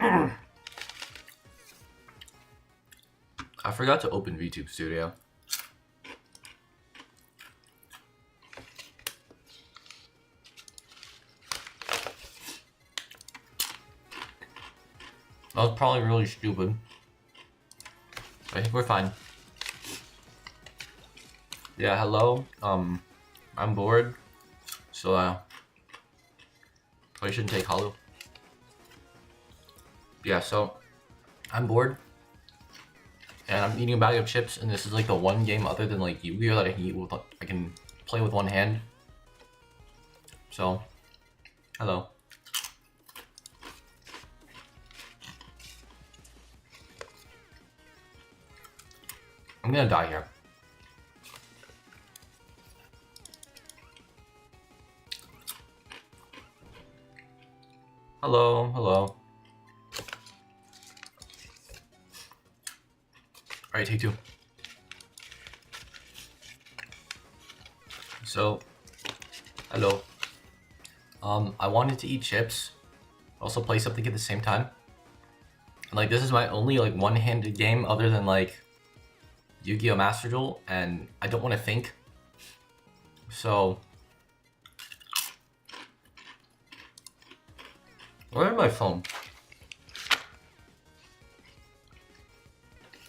I forgot to open VTube Studio. That was probably really stupid. I think we're fine. Yeah, hello. I'm bored. So, probably shouldn't take hollow. Yeah, so, I'm bored. And I'm eating a bag of chips, and this is like the one game other than like Yu-Gi-Oh that I can play with one hand. So, hello. I'm gonna die here. Hello, hello. Alright, take two. So, hello. I wanted to eat chips, also play something at the same time. And, like, this is my only, like, one-handed game other than, like, Yu-Gi-Oh! Master Duel, and I don't want to think. So, where's my phone?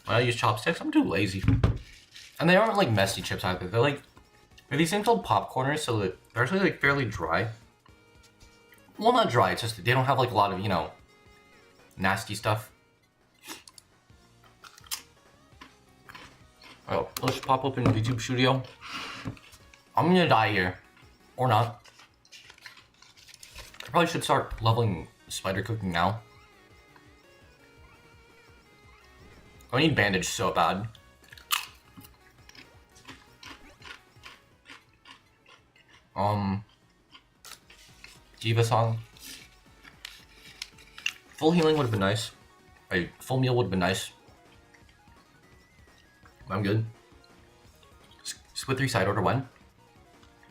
When I use chopsticks, I'm too lazy. And they aren't like messy chips either. They're these things called popcorners, so that they're actually like fairly dry. Well, not dry, it's just they don't have like a lot of, you know, nasty stuff. Oh, let's pop open YouTube Studio. I'm gonna die here. Or not. I probably should start leveling spider cooking now. I need bandage so bad. Diva song. Full healing would have been nice. A full meal would have been nice. I'm good. Split 3 side order when?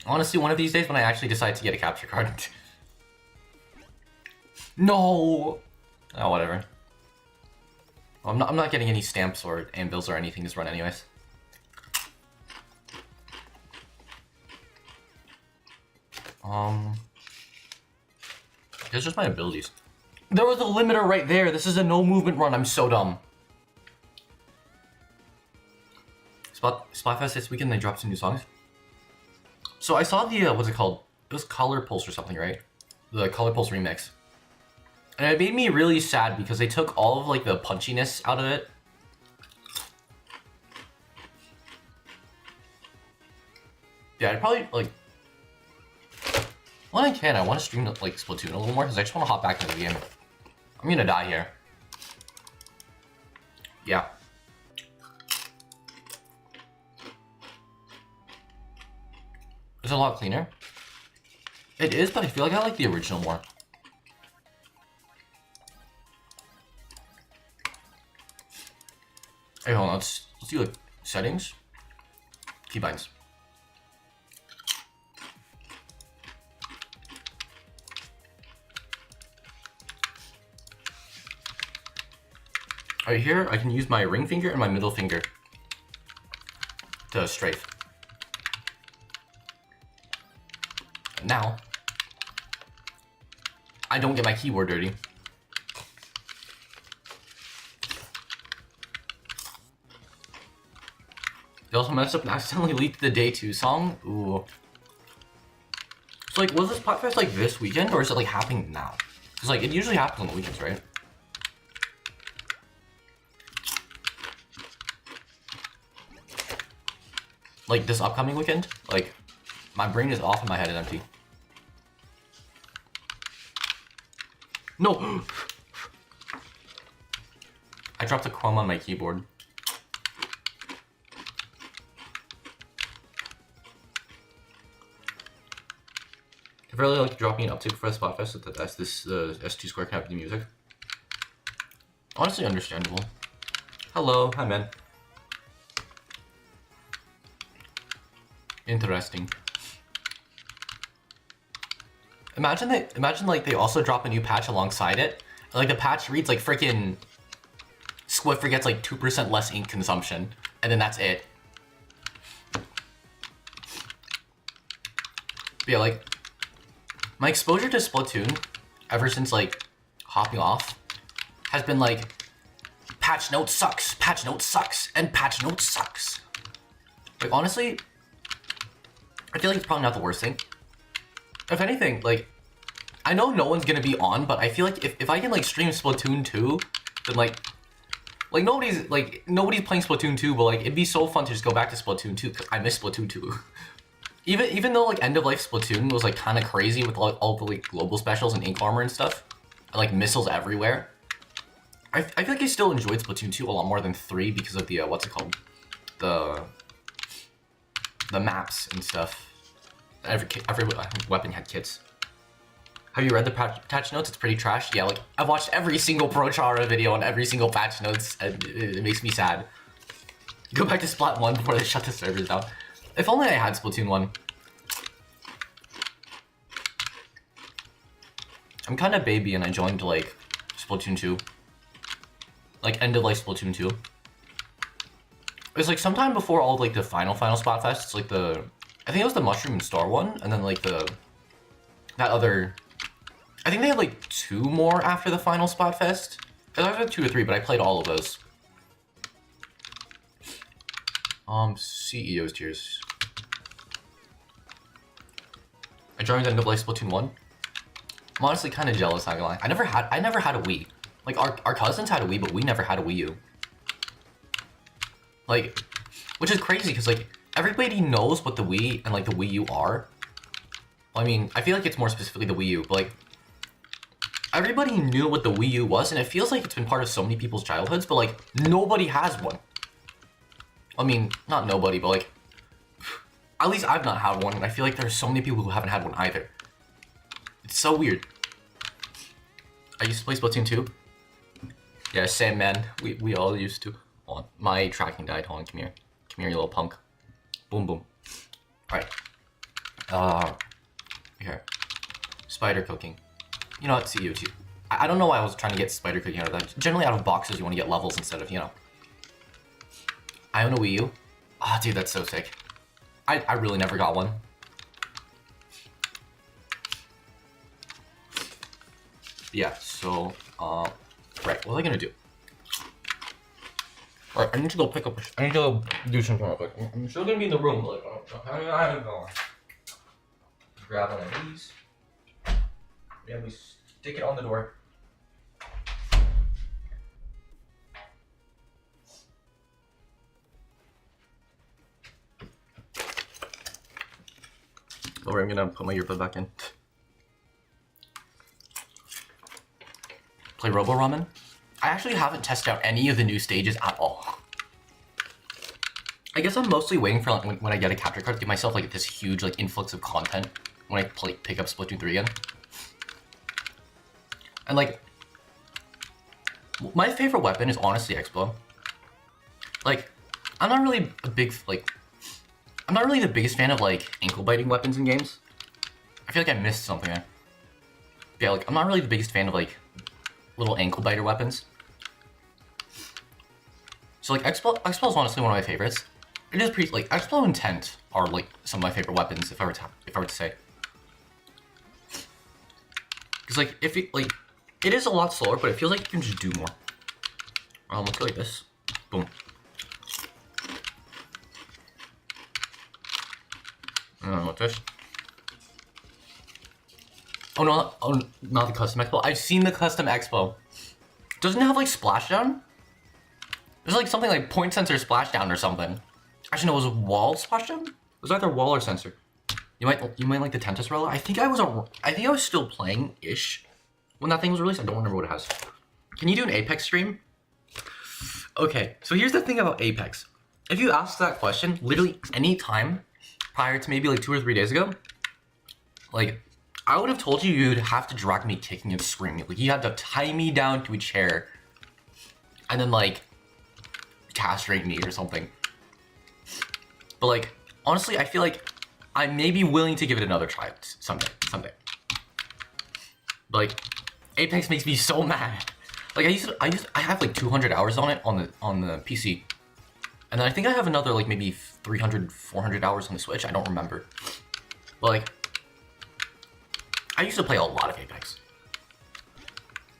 I want to see one of these days when I actually decide to get a capture card. No! Oh, whatever. I'm not getting any stamps or anvils or anything this run anyways. It's just my abilities. There was a limiter right there. This is a no movement run. I'm so dumb. Splatfest this weekend, they dropped some new songs. So I saw the, what's it called? It was Color Pulse or something, right? The Color Pulse remix. And it made me really sad because they took all of like the punchiness out of it. Yeah, I'd probably like, when I can, I want to stream like Splatoon a little more because I just want to hop back into the game. I'm gonna die here. Yeah. It's a lot cleaner. It is, but I feel like I like the original more. Hey, hold on, let's do like settings. Keybinds. Right here, I can use my ring finger and my middle finger to strafe. Now, I don't get my keyboard dirty. They also messed up and accidentally leaked the Day 2 song. Ooh. So like, was this podcast like this weekend or is it like happening now? Because like, it usually happens on the weekends, right? Like this upcoming weekend? Like, my brain is off and my head is empty. No! I dropped a chrome on my keyboard. I'd really like dropping an uptick for a Spotfest that that's this S2 Square can have the music. Honestly understandable. Hello, hi man. Interesting. Imagine like they also drop a new patch alongside it, Like the patch reads like freaking Swiffer gets like 2% less ink consumption, and then that's it. But yeah, like my exposure to Splatoon ever since like hopping off has been like patch note sucks, and patch note sucks. Like honestly, I feel like it's probably not the worst thing. If anything, like I know no one's gonna be on, but I feel like if I can like stream Splatoon 2, then like nobody's playing Splatoon 2, but like it'd be so fun to just go back to Splatoon 2 because I miss Splatoon 2. even though like end of life Splatoon was like kind of crazy with like all the like global specials and ink armor and stuff, and like missiles everywhere. I feel like I still enjoyed Splatoon 2 a lot more than 3 because of the what's it called, the maps and stuff. Every weapon had kits. Have you read the patch notes? It's pretty trash. Yeah, like I've watched every single ProChara video on every single patch notes, and it makes me sad. Go back to Splat 1 before they shut the servers down. If only I had Splatoon 1. I'm kind of baby and I joined like Splatoon 2. Like end of life Splatoon 2. It was like sometime before all of, like the final Splatfest. It's like I think it was the Mushroom and Star one, and then like that other. I think they had like 2 more after the final Splatfest. I had 2 or 3, but I played all of those. CEO's tears. I joined end of life Splatoon 1. I'm honestly kind of jealous, not gonna lie. I never had a Wii. Like our cousins had a Wii, but we never had a Wii U. Like, which is crazy because like everybody knows what the Wii and like the Wii U are. Well, I mean, I feel like it's more specifically the Wii U, but like everybody knew what the Wii U was, and it feels like it's been part of so many people's childhoods, but like nobody has one. I mean, not nobody, but like at least I've not had one, and I feel like there's so many people who haven't had one either. It's so weird. I used to play Splatoon 2. Yeah, same man. We all used to. Hold on. My tracking died. Hold on, come here. Come here, you little punk. Boom, boom. Alright. Here. Spider cooking. You know what? See you too. I don't know why I was trying to get spider cooking out of that. Generally out of boxes, you want to get levels instead of, you know. I own a Wii U. Ah, dude, that's so sick. I really never got one. Yeah, so, right, what was I gonna do? Alright, I need to go pick up, I need to go do something real quick. I'm still gonna be in the room, but I don't know. Grab one of these. Yeah, we stick it on the door. Or I'm gonna put my earbud back in. Play Robo Ramen? I actually haven't tested out any of the new stages at all. I guess I'm mostly waiting for like when I get a capture card to give myself like this huge like influx of content when I pick up Splatoon 3 again. And like, my favorite weapon is honestly Expo. Like, I'm not really the biggest fan of like ankle biting weapons in games. I feel like I missed something there. Yeah, like I'm not really the biggest fan of like little ankle biter weapons. So like Expo is honestly one of my favorites. It is pretty like Expo and Tent are like some of my favorite weapons if I were to say. Because like if it like it is a lot slower, but it feels like you can just do more. Let's go like this. Boom. What's this? Oh no, not the custom Expo. I've seen the custom Expo. Doesn't it have like splashdown? There's like something like point sensor splashdown or something. Actually no, it was a wall splashdown? It was either wall or sensor. You might like the Tentasrella. I think I was still playing-ish when that thing was released. I don't remember what it has. Can you do an Apex stream? Okay, so here's the thing about Apex. If you ask that question literally any time prior to maybe like 2 or 3 days ago, like I would have told you you'd have to drag me kicking and screaming. Like you had to tie me down to a chair and then like castrate me or something. But like honestly, I feel like I may be willing to give it another try someday. But like Apex makes me so mad. Like I have like 200 hours on it on the PC. And then I think I have another like maybe 300, 400 hours on the Switch. I don't remember. But like, I used to play a lot of Apex.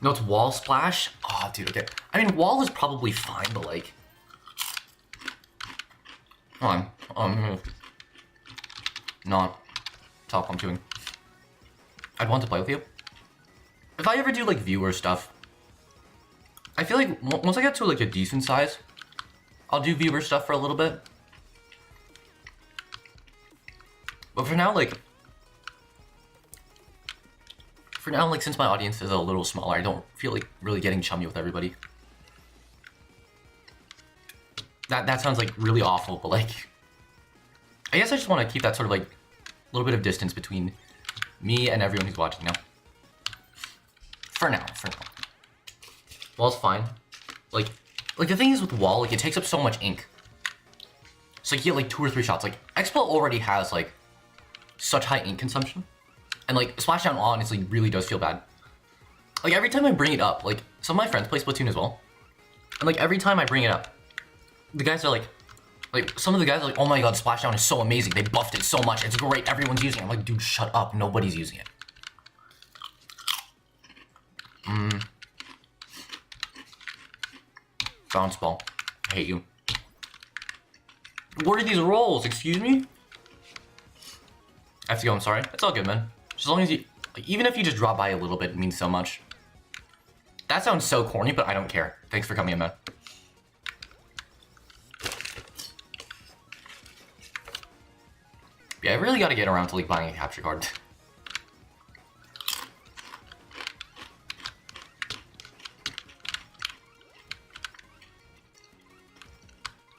No, it's wall splash. Oh, dude, okay. I mean, wall is probably fine, but like, hold on. Not stop. I'm doing. I'd want to play with you. If I ever do like viewer stuff, I feel like once I get to like a decent size, I'll do viewer stuff for a little bit. But for now, like, since my audience is a little smaller, I don't feel like really getting chummy with everybody. That sounds like really awful, but like, I guess I just want to keep that sort of like little bit of distance between me and everyone who's watching now. For now. Wall's fine. Like the thing is with wall, like it takes up so much ink. So you get like 2 or 3 shots. Like Expo already has like such high ink consumption, and like Splashdown honestly really does feel bad. Like every time I bring it up, like some of my friends play Splatoon as well, and like every time I bring it up, the guys are like some of the guys are like, oh my god, Splashdown is so amazing. They buffed it so much. It's great. Everyone's using it. I'm like, dude, shut up. Nobody's using it. Bounce ball. I hate you. What are these rolls? Excuse me? I have to go, I'm sorry. It's all good, man. Just as long as you, like, even if you just drop by a little bit, it means so much. That sounds so corny, but I don't care. Thanks for coming in, man. Yeah, I really gotta get around to like buying a capture card.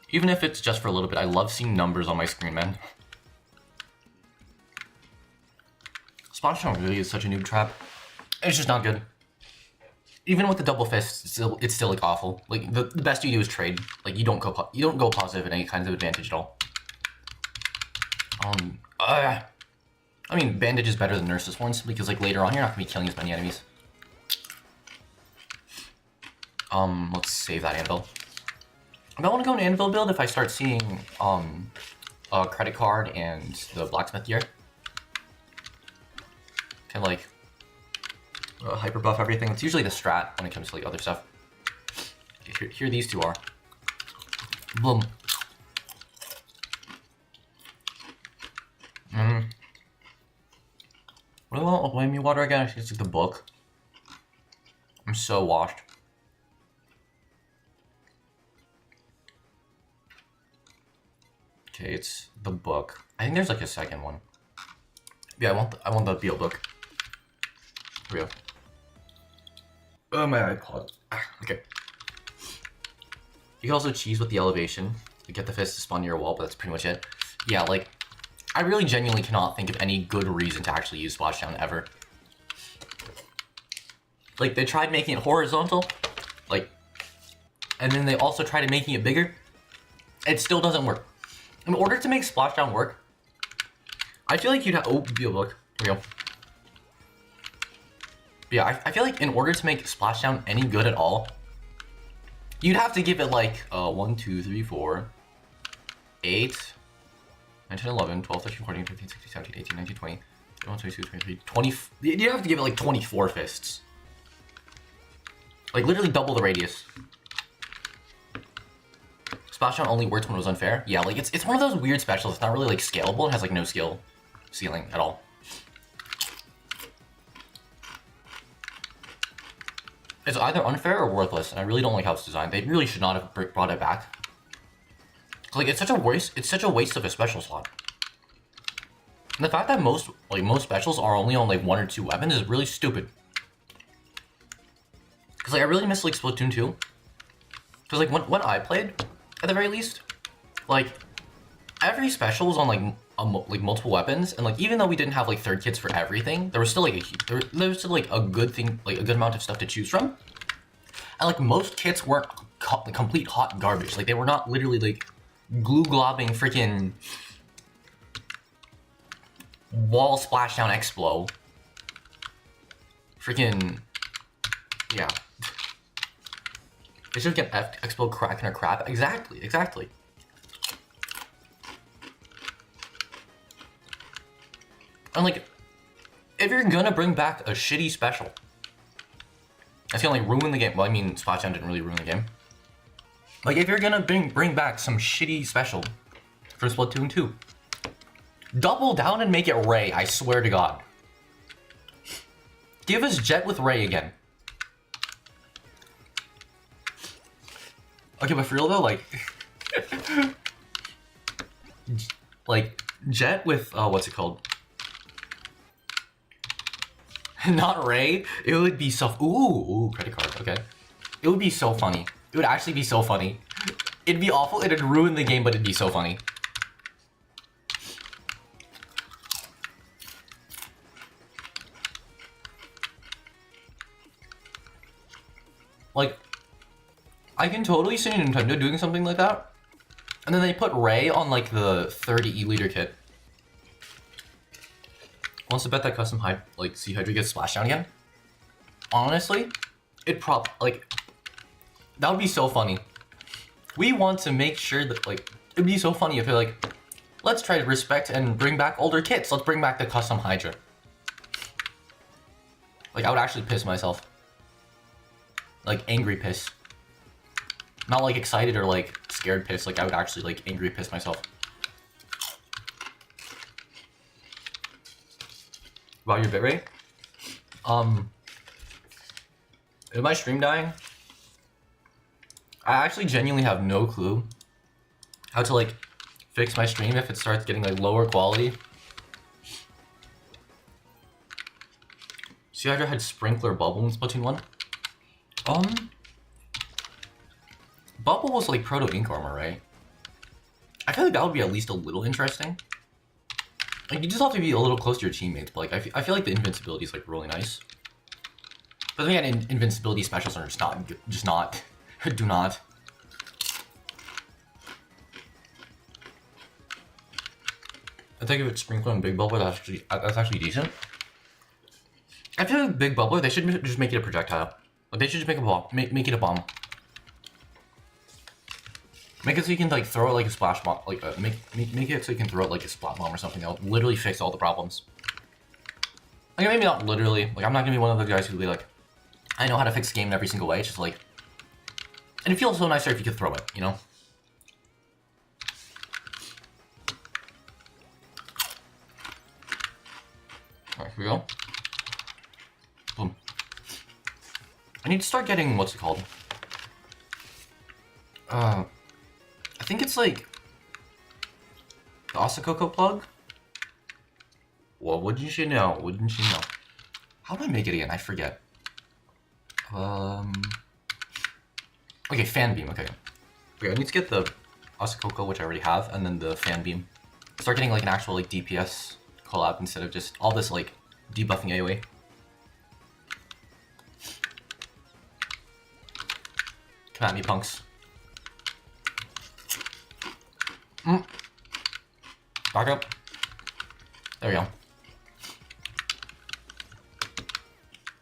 Even if it's just for a little bit, I love seeing numbers on my screen, man. Splashdown really is such a noob trap. It's just not good. Even with the double fist, it's still like awful. Like the best you do is trade. Like you don't go positive in any kinds of advantage at all. I mean, bandage is better than nurse's horns because like later on you're not gonna be killing as many enemies. Let's save that anvil. I might want to go an anvil build if I start seeing a credit card and the blacksmith gear. Can like hyper buff everything. It's usually the strat when it comes to like other stuff. Here these two are. Boom. What do I want with Whammy Water again? It's like the book. I'm so washed. Okay, it's the book. I think there's like a second one. Yeah, I want the BL book. Here we go. Oh, my iPod. Okay. You can also cheese with the elevation. You get the fist to spawn near your wall, but that's pretty much it. Yeah, like, I really genuinely cannot think of any good reason to actually use Splashdown ever. Like, they tried making it horizontal, like, and then they also tried making it bigger. It still doesn't work. In order to make Splashdown work, I feel like you'd have, oh, BL book, here we go. Yeah, I feel like in order to make Splashdown any good at all, you'd have to give it like 1, 2, 3, 4, 8, 9, 10, 11, 12, 13, 14, 15, 16, 17, 18, 19, 20, 21, 22, 23, 20. You have to give it like 24 fists. Like literally double the radius. Splashdown only works when it was unfair. Yeah, like it's one of those weird specials. It's not really like scalable. It has like no skill ceiling at all. It's either unfair or worthless, and I really don't like how it's designed. They really should not have brought it back. Like it's such a waste. It's such a waste of a special slot. And the fact that most specials are only on like 1 or 2 weapons is really stupid. Cause like I really miss like Splatoon 2. Cause like when I played, at the very least, like every special was on like multiple weapons, and like even though we didn't have like third kits for everything, there was still like there was still like a good thing, like a good amount of stuff to choose from. And like most kits weren't complete hot garbage. Like they were not literally like glue globbing freaking wall splashdown explo. Freaking Yeah. They should get F, explode, crack, and a crap. Exactly, exactly. And like, if you're gonna bring back a shitty special, that's gonna like ruin the game. Well, I mean, Splash Down didn't really ruin the game. Like, if you're gonna bring back some shitty special for Splatoon 2, double down and make it Ray, I swear to God. Give us Jet with Ray again. Okay, but for real though, like... like, Jet with, what's it called? Not Ray? It would be so... Ooh, credit card, okay. It would be so funny. It would actually be so funny. It'd be awful, it'd ruin the game, but it'd be so funny. Like, I can totally see Nintendo doing something like that. And then they put Ray on like the 30 E-liter kit. Wants to bet that custom Sea Hydra gets splashed down again? Honestly, like, that would be so funny. We want to make sure that, like, it'd be so funny if they're like, let's try to respect and bring back older kits. Let's bring back the custom Hydra. Like, I would actually piss myself. Like, angry piss. Not like excited or like scared piss, like I would actually like angry piss myself. About your bitrate? Is my stream dying? I actually genuinely have no clue how to like fix my stream if it starts getting like lower quality. See, I had Sprinkler Bubble in Splatoon 1. Bubble was like Proto Ink Armor, right? I feel like that would be at least a little interesting. Like, you just have to be a little close to your teammates, but like, I feel like the invincibility is like really nice. But then again, invincibility specials are just not, do not. I think if it's Sprinkler and Big Bubble, that's actually decent. I feel like Big Bubble, they should just make it a projectile. Like, they should just make a bomb, make it a bomb. Make it so you can like throw it like a splash bomb, like make it so you can throw it like a splat bomb or something. That'll literally fix all the problems. Like, maybe not literally. Like, I'm not gonna be one of those guys who'll be like, I know how to fix the game in every single way. It's just like, and it feels so nicer if you could throw it, you know. Alright, here we go. Boom. I need to start getting what's it called? I think it's like the Osakoko plug. Well, wouldn't you know? Wouldn't you know? How do I make it again? I forget. Okay, fan beam. Okay, I need to get the Osakoko, which I already have, and then the fan beam. Start getting like an actual like DPS collab instead of just all this like debuffing AoE. Come at me, punks. Back up. There we go.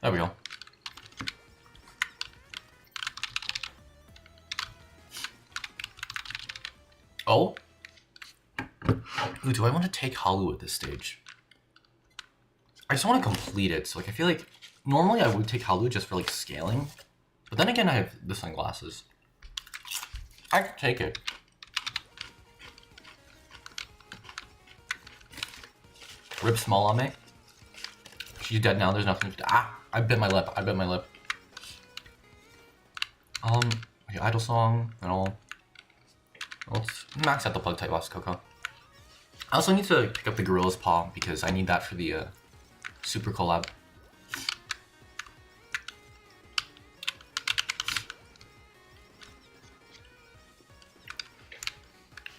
There we go. Oh? Ooh, do I want to take Hollow at this stage? I just want to complete it. So like, I feel like normally I would take Hollow just for like scaling, but then again I have the sunglasses. I could take it. Rip small on me. She's dead now. There's nothing. I bit my lip. I bit my lip. Okay, idle song and all. Let's max out the plug type Coco. I also need to pick up the Gorilla's Paw because I need that for the super collab.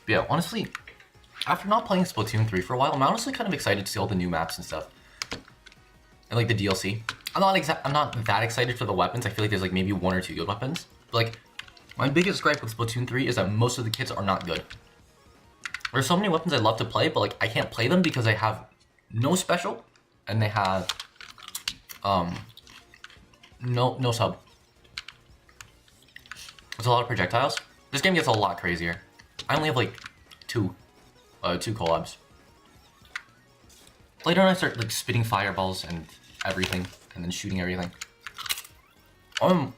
But yeah, honestly, after not playing Splatoon 3 for a while, I'm honestly kind of excited to see all the new maps and stuff. And like the DLC. I'm not that excited for the weapons. I feel like there's like maybe 1 or 2 good weapons. But like, my biggest gripe with Splatoon 3 is that most of the kits are not good. There's so many weapons I love to play, but like I can't play them because they have no special and they have no sub. With a lot of projectiles. This game gets a lot crazier. I only have like two collabs. Later on I start like spitting fireballs and everything, and then shooting everything. I'm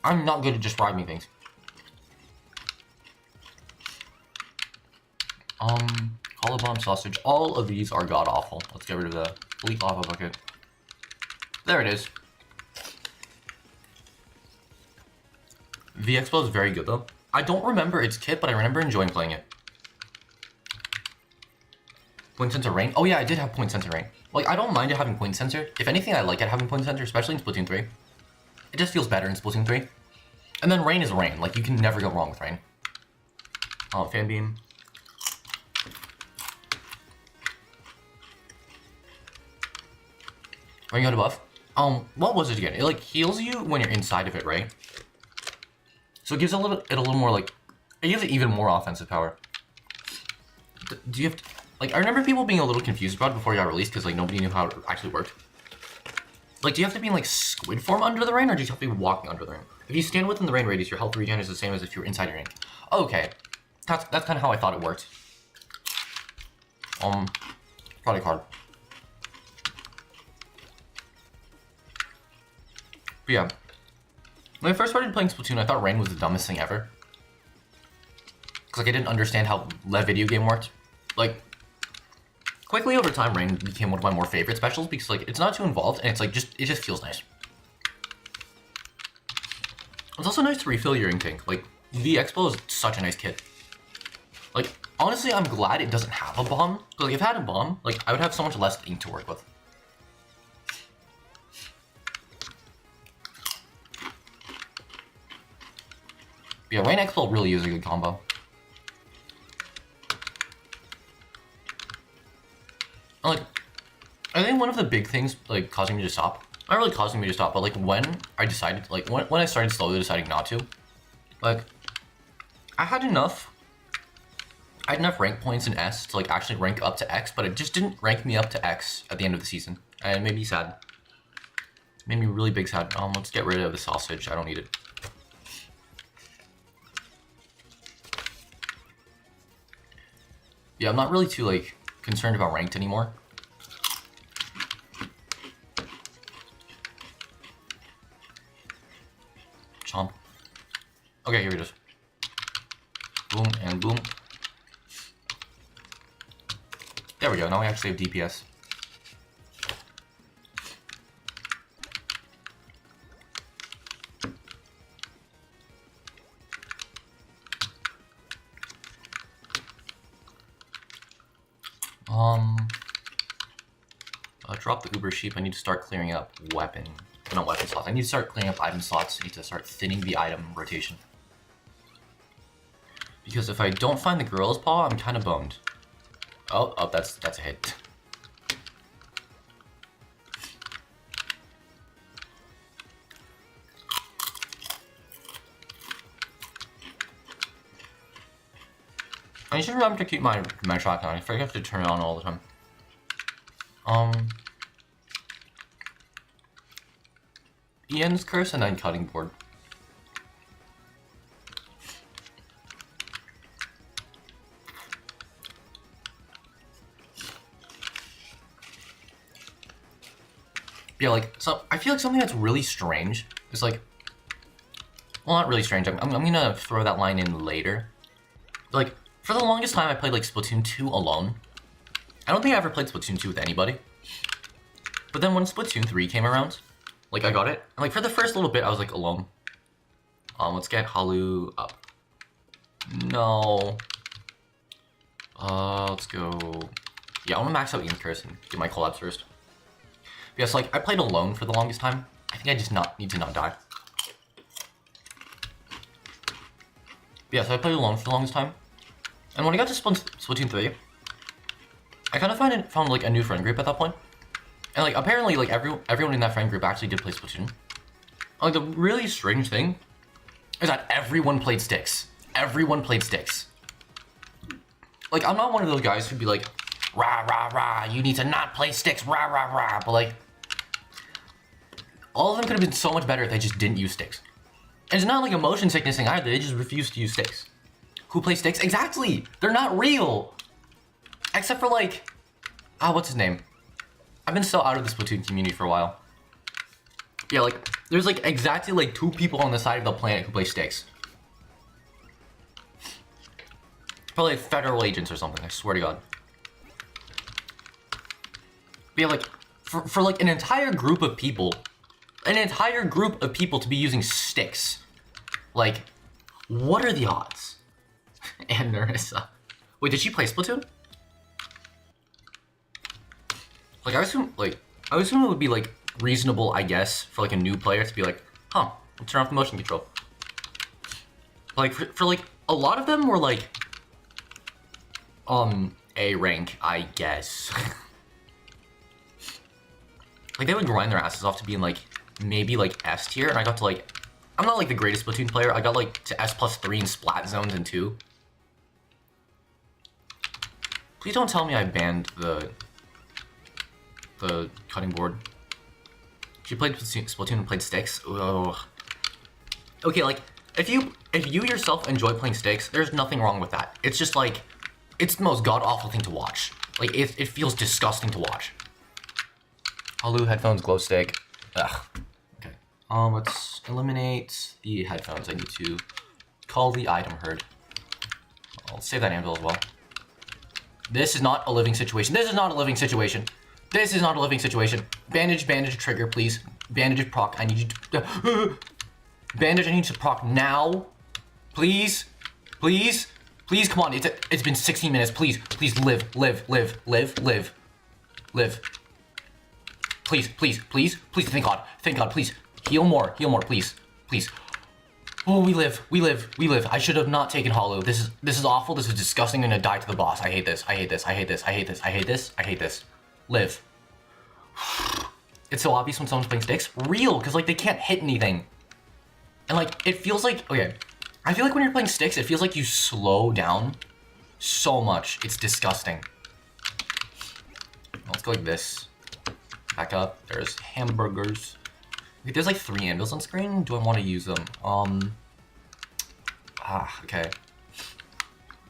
not good at describing things. Hollow bomb sausage. All of these are god awful. Let's get rid of the elite lava bucket. There it is. V-Expo is very good though. I don't remember its kit, but I remember enjoying playing it. Point sensor rain. Oh yeah, I did have point sensor rain. Like, I don't mind it having point sensor. If anything, I like it having point sensor, especially in Splatoon 3. It just feels better in Splatoon 3. And then rain is rain. Like, you can never go wrong with rain. Fan beam. Rain got a buff. What was it again? It like heals you when you're inside of it, right? So it gives it a little more like, it gives it even more offensive power. Do you have to, like, I remember people being a little confused about it before it got released because like nobody knew how it actually worked. Like, do you have to be in like squid form under the rain, or do you have to be walking under the rain? If you stand within the rain radius, your health regen is the same as if you were inside your rain. Okay, that's kind of how I thought it worked. Product card. But yeah, when I first started playing Splatoon, I thought rain was the dumbest thing ever. Cause like I didn't understand how the video game worked. Like, quickly over time, rain became one of my more favorite specials because like it's not too involved and it's like it just feels nice. It's also nice to refill your ink tank. Like, V-Expo is such a nice kit. Like, honestly, I'm glad it doesn't have a bomb. Like, if it had a bomb, like I would have so much less ink to work with. Yeah, Rain Expo really is a good combo. Like, I think one of the big things, like, causing me to stop, not really causing me to stop, but, like, when I decided, like, when I started slowly deciding not to, like, I had enough rank points in S to, like, actually rank up to X, but it just didn't rank me up to X at the end of the season, and it made me sad. It made me really big sad. Let's get rid of the sausage. I don't need it. Yeah, I'm not really too, like, concerned about ranked anymore. Chomp. Okay, here it is. Boom and boom. There we go, now we actually have DPS. Drop the Uber sheep. I need to start clearing up not weapon slots. I need to start clearing up item slots. I need to start thinning the item rotation. Because if I don't find the gorilla's paw, I'm kind of boned. Oh, that's a hit. I should remember to keep my shotgun. I forget to turn it on all the time. Ian's curse and then cutting board. Yeah, like, so I feel like something that's really strange is like, well, not really strange. I'm gonna throw that line in later. Like, for the longest time, I played like Splatoon 2 alone. I don't think I ever played Splatoon 2 with anybody. But then when Splatoon 3 came around, like, I got it. And, like, for the first little bit, I was, like, alone. Let's get hallo up. No. Let's go. Yeah, I want to max out Ian's curse and get my collabs first. But yeah, so, like, I played alone for the longest time. I think I just need to not die. But yeah, so I played alone for the longest time. And when I got to Splatoon 3, I kind of found, like, a new friend group at that point. And, like, apparently, like, everyone in that friend group actually did play Splatoon. Like, the really strange thing is that everyone played sticks. Everyone played sticks. Like, I'm not one of those guys who'd be like, rah, rah, rah, you need to not play sticks, rah, rah, rah. But, like, all of them could have been so much better if they just didn't use sticks. And it's not like a motion sickness thing either. They just refuse to use sticks. Who plays sticks? Exactly. They're not real. Except for like, what's his name? I've been so out of the Splatoon community for a while. Yeah, like there's like exactly like 2 people on the side of the planet who play sticks. Probably like federal agents or something. I swear to God. But yeah, like for like an entire group of people to be using sticks, like, what are the odds? And Nerissa. Wait, did she play Splatoon? Like, I assume it would be like reasonable, I guess, for like a new player to be like, huh, I'll turn off the motion control. Like for like a lot of them were like A rank, I guess. Like they would grind their asses off to be in like maybe like S tier, and I got to like, I'm not like the greatest Splatoon player. I got like to S+3 in Splat Zones and 2. Please don't tell me I banned the cutting board. She played Splatoon and played sticks. Ugh. Okay, like if you yourself enjoy playing sticks, there's nothing wrong with that. It's just like it's the most god awful thing to watch. Like it feels disgusting to watch. Hallo headphones glow stick. Ugh. Okay. Let's eliminate the headphones. I need to call the item herd. I'll save that anvil as well. This is not a living situation. This is not a living situation. This is not a living situation. Bandage, trigger, please. Bandage, proc. I need you to... Bandage, I need you to proc now. Please. Please. Please, come on. It's been 16 minutes. Please. Please, live. Please. Please, thank God. Thank God, please. Heal more, please. Please. Oh, we live. I should have not taken hollow. This is awful. This is disgusting. I'm gonna die to the boss. I hate this. Live. It's so obvious when someone's playing sticks. Real, because like they can't hit anything. And like it feels like, okay, I feel like when you're playing sticks, it feels like you slow down so much. It's disgusting. Let's go like this. Back up. There's hamburgers. Wait, there's like 3 anvils on screen. Do I want to use them? Okay.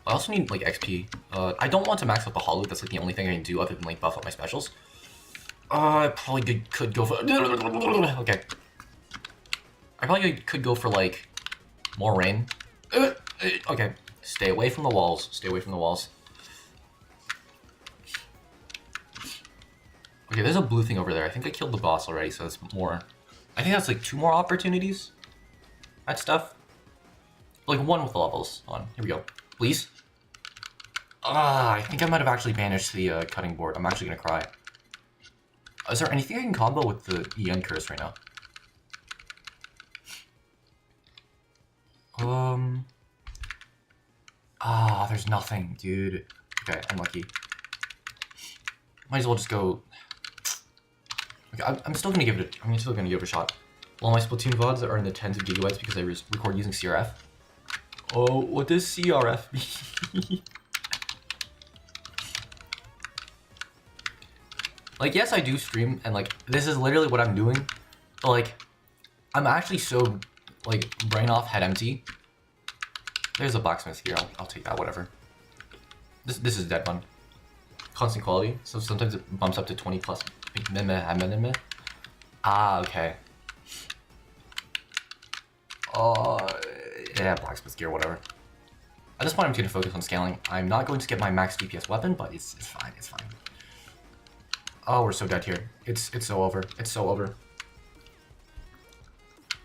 I also need like XP. I don't want to max out the hollow. That's like the only thing I can do other than like buff up my specials. I probably could go for... Okay. I probably could go for like more rain. Okay. Stay away from the walls. Okay, there's a blue thing over there. I think I killed the boss already, so it's more... I think that's like 2 more opportunities at stuff. Like 1 with the levels on. Here we go. Please. I think I might have actually banished the cutting board. I'm actually gonna cry. Is there anything I can combo with the EN curse right now? There's nothing, dude. Okay, unlucky. Might as well just go... Okay, I'm still gonna give it a shot. All my Splatoon VODs are in the tens of gigabytes because I record using CRF. Oh, what does CRF mean? Like, yes, I do stream, and like, this is literally what I'm doing, but like, I'm actually so, like, brain off, head empty. There's a blacksmith here, I'll take that, whatever. This is a dead one. Constant quality, so sometimes it bumps up to 20 plus. Okay. Yeah, blacksmith gear, whatever. At this point, I'm going to focus on scaling. I'm not going to get my max DPS weapon, but it's fine, it's fine. Oh, we're so dead here. It's so over. It's so over.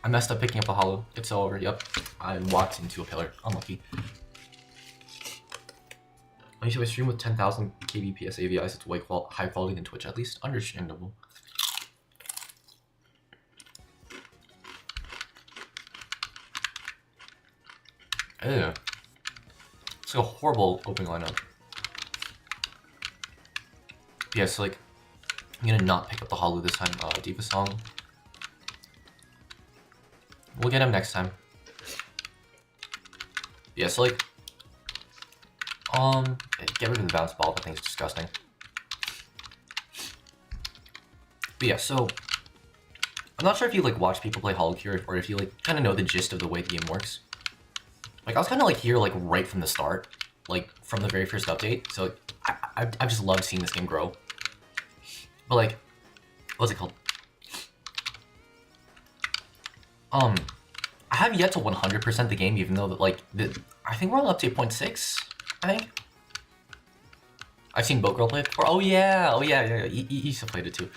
I messed up picking up a hollow. It's so over. Yep. I walked into a pillar. Unlucky. I used to stream with 10,000 kbps AVIs. It's way high quality than Twitch, at least. Understandable. Ew. It's like a horrible opening lineup. Yeah, so like, I'm gonna not pick up the hollow this time. Diva Song. We'll get him next time. Yeah, so like, get rid of the bounce ball. That thing's disgusting. But yeah, so I'm not sure if you like watch people play HOLOCURE or if you like kind of know the gist of the way the game works. Like I was kind of like here like right from the start, like from the very first update. So I just loved seeing this game grow. But like, what's it called? I have yet to 100% the game, even though that like I think we're on update 0.6. I think. I've seen Boat Girl play it before. Oh yeah. He used to play it too.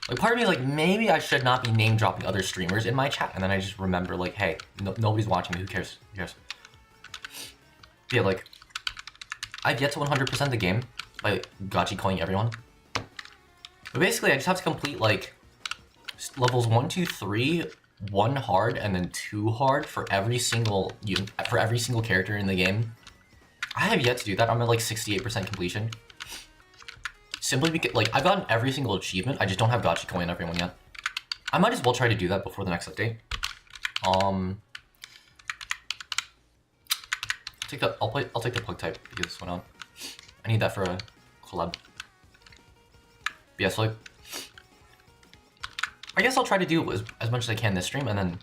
Like part of me is like, maybe I should not be name dropping other streamers in my chat, and then I just remember like, hey, nobody's watching me. Who cares? Who cares? Yeah, like I've yet to 100% the game by gachi coining everyone. But basically, I just have to complete like levels 1, 2, 3, 1 hard, and then 2 hard for every single character in the game. I have yet to do that. I'm at like 68% completion. Simply because like I've gotten every single achievement. I just don't have gachi coin everyone yet. I might as well try to do that before the next update. I'll take the plug type because this went on. I need that for a collab. But yeah, so like I guess I'll try to do as much as I can this stream, and then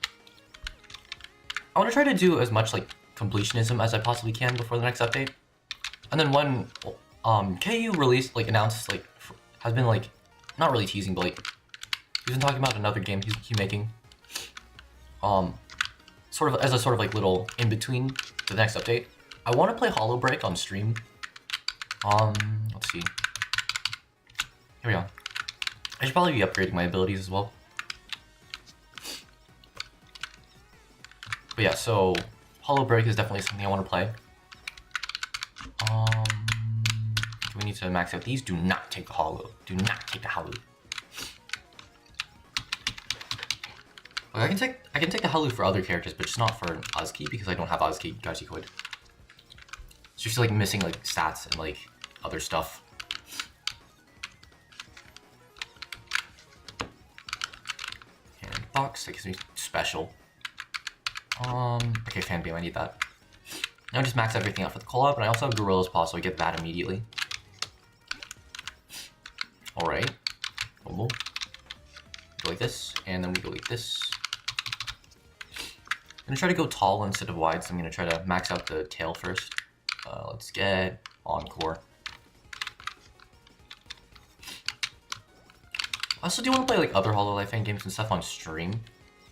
I want to try to do as much like completionism as I possibly can before the next update. And then when KU released, like announced, like has been like not really teasing, but like he's been talking about another game he's making. Sort of as a sort of like little in between to the next update. I want to play Hollow Break on stream. Let's see. Here we go. I should probably be upgrading my abilities as well. But yeah, so Hollow Break is definitely something I want to play. Do we need to max out these? Do not take the hollow. Do not take the hallo. Like, I can take the hallo for other characters, but just not for Ozki because I don't have Ozki gachi coin. It's just like missing like stats and like other stuff. And doxx, that gives me special. Okay, fan beam, I need that. Now just max everything out for the collab, and I also have Gorilla's Paw, so I get that immediately. Alright. Go like this, and then we go like this. I'm gonna try to go tall instead of wide, so I'm gonna try to max out the tail first. Let's get Encore. I also do want to play like other HoloLive fan games and stuff on stream.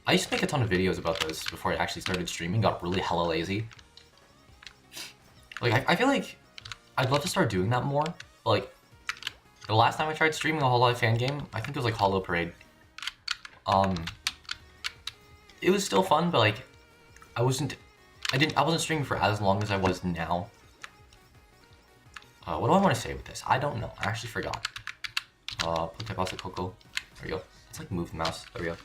I used to make a ton of videos about this before I actually started streaming, got really hella lazy. Like, I feel like I'd love to start doing that more, but like, the last time I tried streaming a HoloLive fan game, I think it was like Hollow Parade. It was still fun, but like, I wasn't streaming for as long as I was now. What do I want to say with this? I don't know. I actually forgot. Put type also Coco. There we go. Let's like move the mouse. There we go.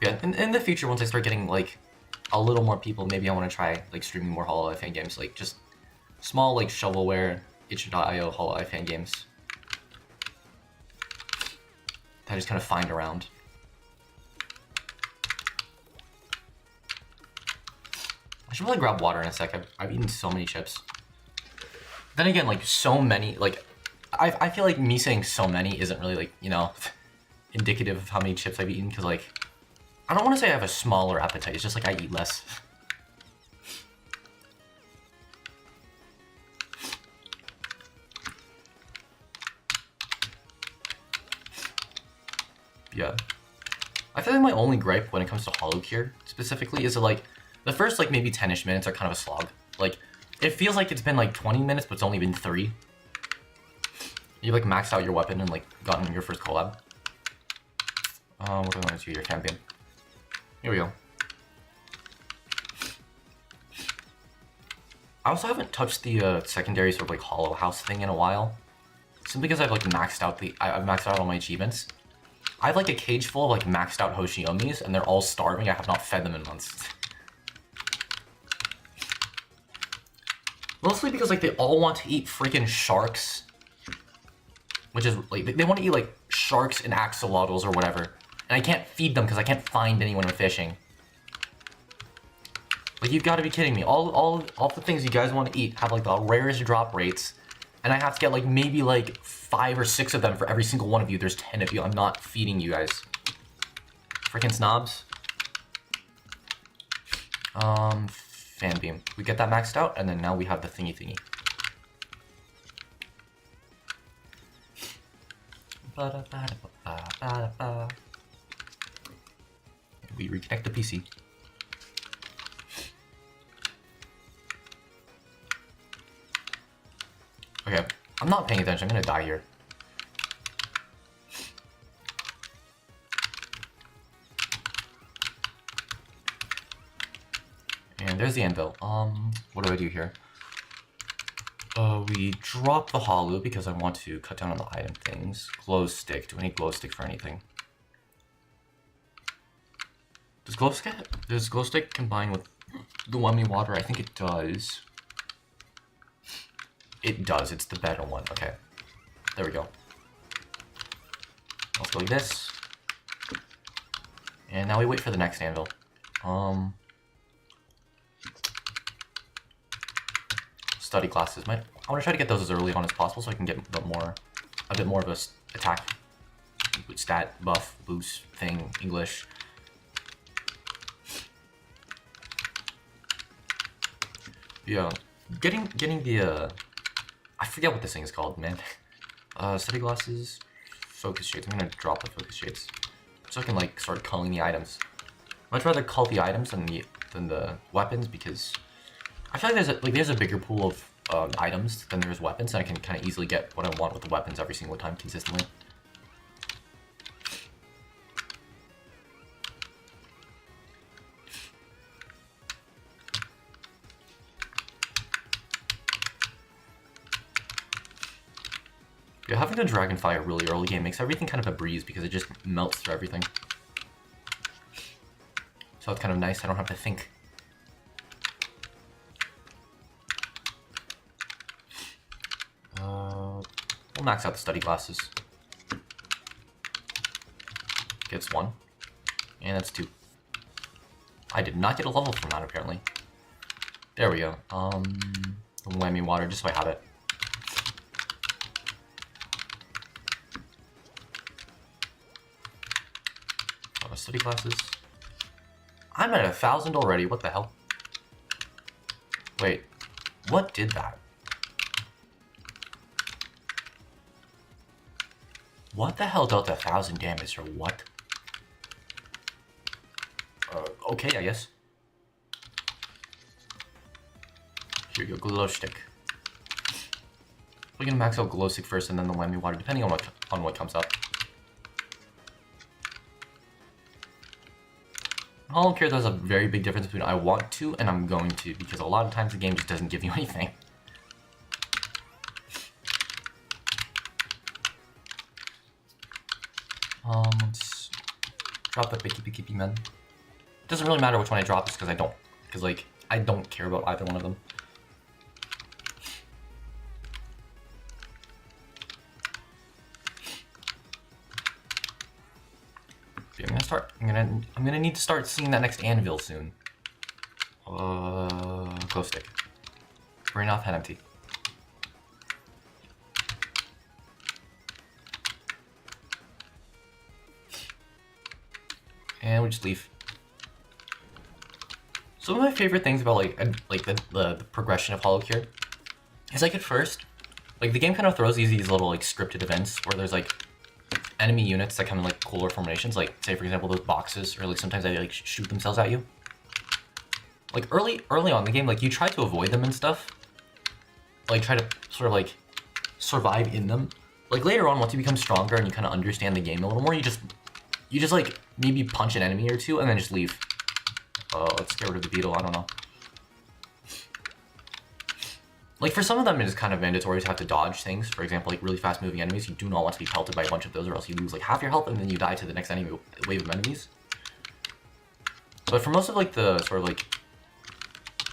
Yeah, in the future, once I start getting like a little more people, maybe I want to try like streaming more HoloLive fan games, like just small like shovelware, itch.io HoloLive fan games that I just kind of find around. I should probably grab water in a sec. I've eaten so many chips. Then again, like so many, like I feel like me saying so many isn't really like, you know, indicative of how many chips I've eaten, because like I don't want to say I have a smaller appetite, it's just like I eat less. Yeah. I feel like my only gripe when it comes to HOLOCURE specifically is that like the first like maybe 10-ish minutes are kind of a slog. Like it feels like it's been like 20 minutes, but it's only been 3. You like maxed out your weapon and like gotten your first collab. What do I want to do here? Campaign. Here we go. I also haven't touched the secondary sort of like hollow house thing in a while. Simply because I've like maxed out I've maxed out all my achievements. I have like a cage full of like maxed out Hoshiomis, and they're all starving. I have not fed them in months. Mostly because like they all want to eat freaking sharks. Which is like, they want to eat like sharks and axolotls or whatever. And I can't feed them because I can't find anyone fishing. Like, you've got to be kidding me. All the things you guys want to eat have like the rarest drop rates And I have to get like maybe like 5 or 6 of them for every single one of you. There's 10 of you. I'm not feeding you guys. Freaking snobs. Fan beam. We get that maxed out, and then now we have the thingy. We reconnect the PC. Okay, I'm not paying attention. I'm gonna die here. And there's the anvil. What do I do here? We drop the hollow because I want to cut down on the item things. Glow stick. Do I need glow stick for anything? Does glow stick combine with the whammy water? I think it does. It does. It's the better one. Okay. There we go. Let's go like this. And now we wait for the next anvil. Study classes. I want to try to get those as early on as possible so I can get a bit more of a attack stat buff boost thing. English. Yeah, getting the I forget what this thing is called, man. Study glasses, focus shades. I'm gonna drop the focus shades so I can like start culling the items. I'd rather cull the items than the weapons because I feel like there's a bigger pool of items than there is weapons, and I can kind of easily get what I want with the weapons every single time consistently. Yeah, having the Dragonfire really early game makes everything kind of a breeze because it just melts through everything. So it's kind of nice, I don't have to think. We'll max out the study glasses. Gets 1. And that's 2. I did not get a level from that apparently. There we go. Whammy water, just so I have it. Study classes. I'm at 1,000 already. What the hell? Wait, what did that? What the hell dealt 1,000 damage or what? Okay, I guess. Here you go, glow stick. We're gonna max out glow stick first, and then the whammy water, depending on what comes up. HOLOCURE, there's a very big difference between I want to and I'm going to, because a lot of times the game just doesn't give you anything. Let's drop the picky man. It doesn't really matter which one I drop, just because I don't care about either one of them. I'm gonna need to start seeing that next anvil soon. Glow stick. Brain off, head empty. And we just leave. Some of my favorite things about the progression of HOLOCURE is like at first, like the game kind of throws these little like scripted events where there's like enemy units that come in like cooler formations, like say for example those boxes, or like sometimes they like shoot themselves at you. Like early on in the game, like you try to avoid them and stuff, like try to sort of like survive in them. Like later on, once you become stronger and you kind of understand the game a little more, you just like maybe punch an enemy or two and then just leave. Let's get rid of the beetle. I don't know. Like, for some of them, it is kind of mandatory to have to dodge things. For example, like, really fast-moving enemies, you do not want to be pelted by a bunch of those, or else you lose, like, half your health, and then you die to the next enemy wave of enemies. But for most of, like, the sort of, like,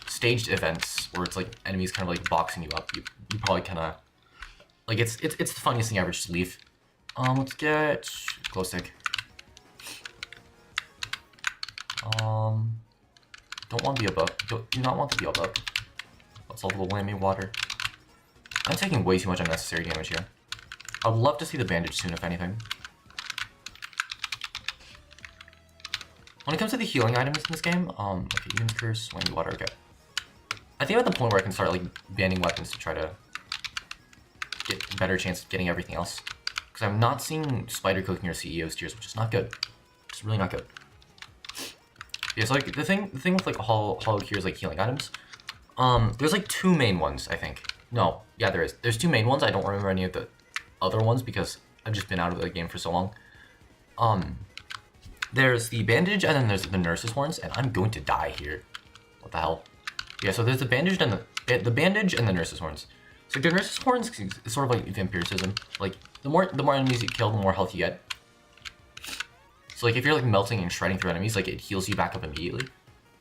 staged events, where it's, like, enemies kind of, like, boxing you up, you probably kind of... Like, it's the funniest thing ever, just leave. Let's get... glow stick. Don't want to be a bug. Do not want to be a bug. Let's level the whammy water. I'm taking way too much unnecessary damage here. I would love to see the bandage soon, if anything. When it comes to the healing items in this game, okay, Eden's Curse, Wind Water, okay. I think I'm at the point where I can start, like, banning weapons to try to get a better chance of getting everything else. Because I'm not seeing Spider Cooking or CEO's Tears, which is not good. It's really not good. Yeah, so, like, the thing with, like, HOLOCURE is, like, healing items. There's, like, 2 main ones, I think. No, yeah, there is. There's 2 main ones. I don't remember any of the other ones because I've just been out of the game for so long. There's the bandage, and then there's the nurse's horns, and I'm going to die here. What the hell? Yeah, so there's the bandage and the bandage and the nurse's horns. So the nurse's horns is sort of like vampirism. Like the more enemies you kill, the more health you get. So like if you're like melting and shredding through enemies, like it heals you back up immediately.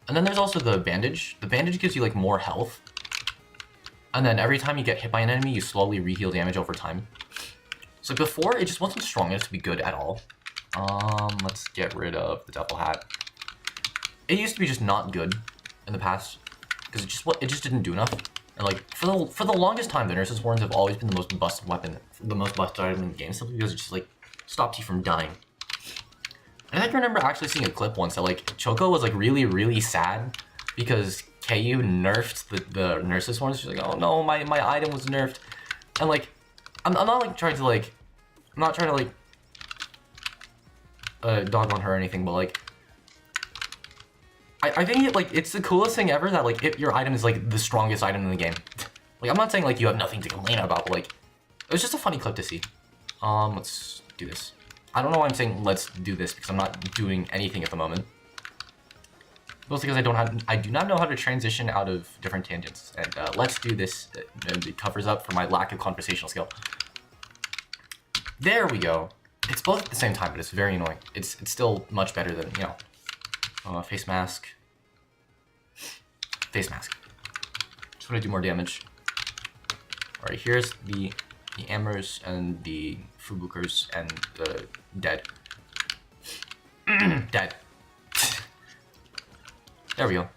And then there's also the bandage. The bandage gives you like more health. And then every time you get hit by an enemy, you slowly re-heal damage over time. So before, it just wasn't strong enough to be good at all. Let's get rid of the Devil Hat. It used to be just not good in the past because it just didn't do enough. And like for the longest time, the Nurse's Horns have always been the most busted weapon, the most busted item in the game, simply because it just like stopped you from dying. And I remember actually seeing a clip once that like Choco was like really sad because KU nerfed the Nurse's Horns. She's like, oh no, my item was nerfed, and like I'm not like trying to like dog on her or anything, but like I think it's the coolest thing ever that like if your item is like the strongest item in the game. Like I'm not saying like you have nothing to complain about, but like it was just a funny clip to see. Let's do this. I don't know why I'm saying let's do this because I'm not doing anything at the moment. Mostly because I do not know how to transition out of different tangents, and let's do this. It covers up for my lack of conversational skill. There we go. It's both at the same time, but it's very annoying. It's still much better than, you know, face mask. Face mask. Just want to do more damage. All right, here's the Amers and the Fubukers and the dead. Dead. There we go.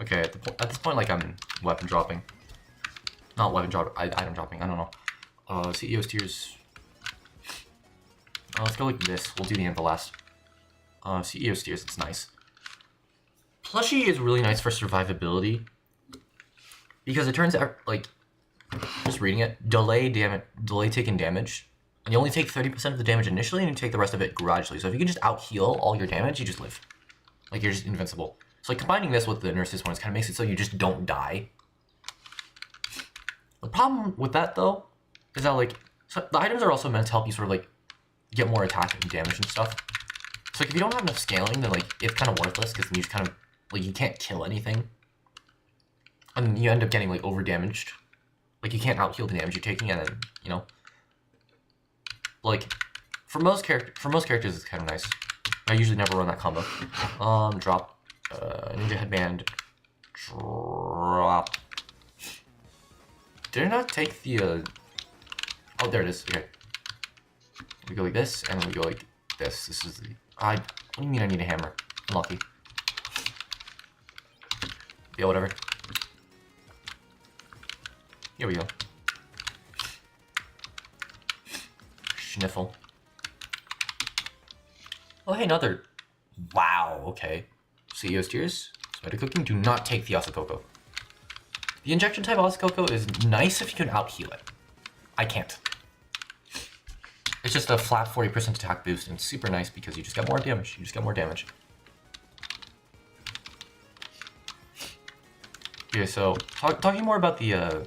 Okay, at this point, like I'm weapon dropping. Not weapon drop, item dropping. I don't know. CEO's Tears. Let's go like this. We'll do the end the last. CEO's Tears. It's nice. Plushie is really nice for survivability because it turns out like just reading it, delay taking damage, and you only take 30% of the damage initially, and you take the rest of it gradually. So if you can just out heal all your damage, you just live. Like you're just invincible. So like combining this with the Nurse's Horns kind of makes it so you just don't die. The problem with that though is that like the items are also meant to help you sort of like get more attack and damage and stuff. So like if you don't have enough scaling, then like it's kind of worthless because then you just kind of like you can't kill anything, and you end up getting like over damaged. Like you can't out heal the damage you're taking, and then you know, like for most characters it's kind of nice. I usually never run that combo. Drop, Ninja Headband, drop. Did I not take the, oh, there it is, okay. We go like this, and then we go like this. This is the, what do you mean I need a hammer? Unlucky. Yeah, whatever. Here we go. Schniffle. Oh, hey, another. Wow, okay. CEO's Tears, Spider Cooking, do not take the Osakoko. The injection type Osakoko is nice if you can out heal it. I can't. It's just a flat 40% attack boost and super nice because you just get more damage. You just get more damage. Okay, so talking more about the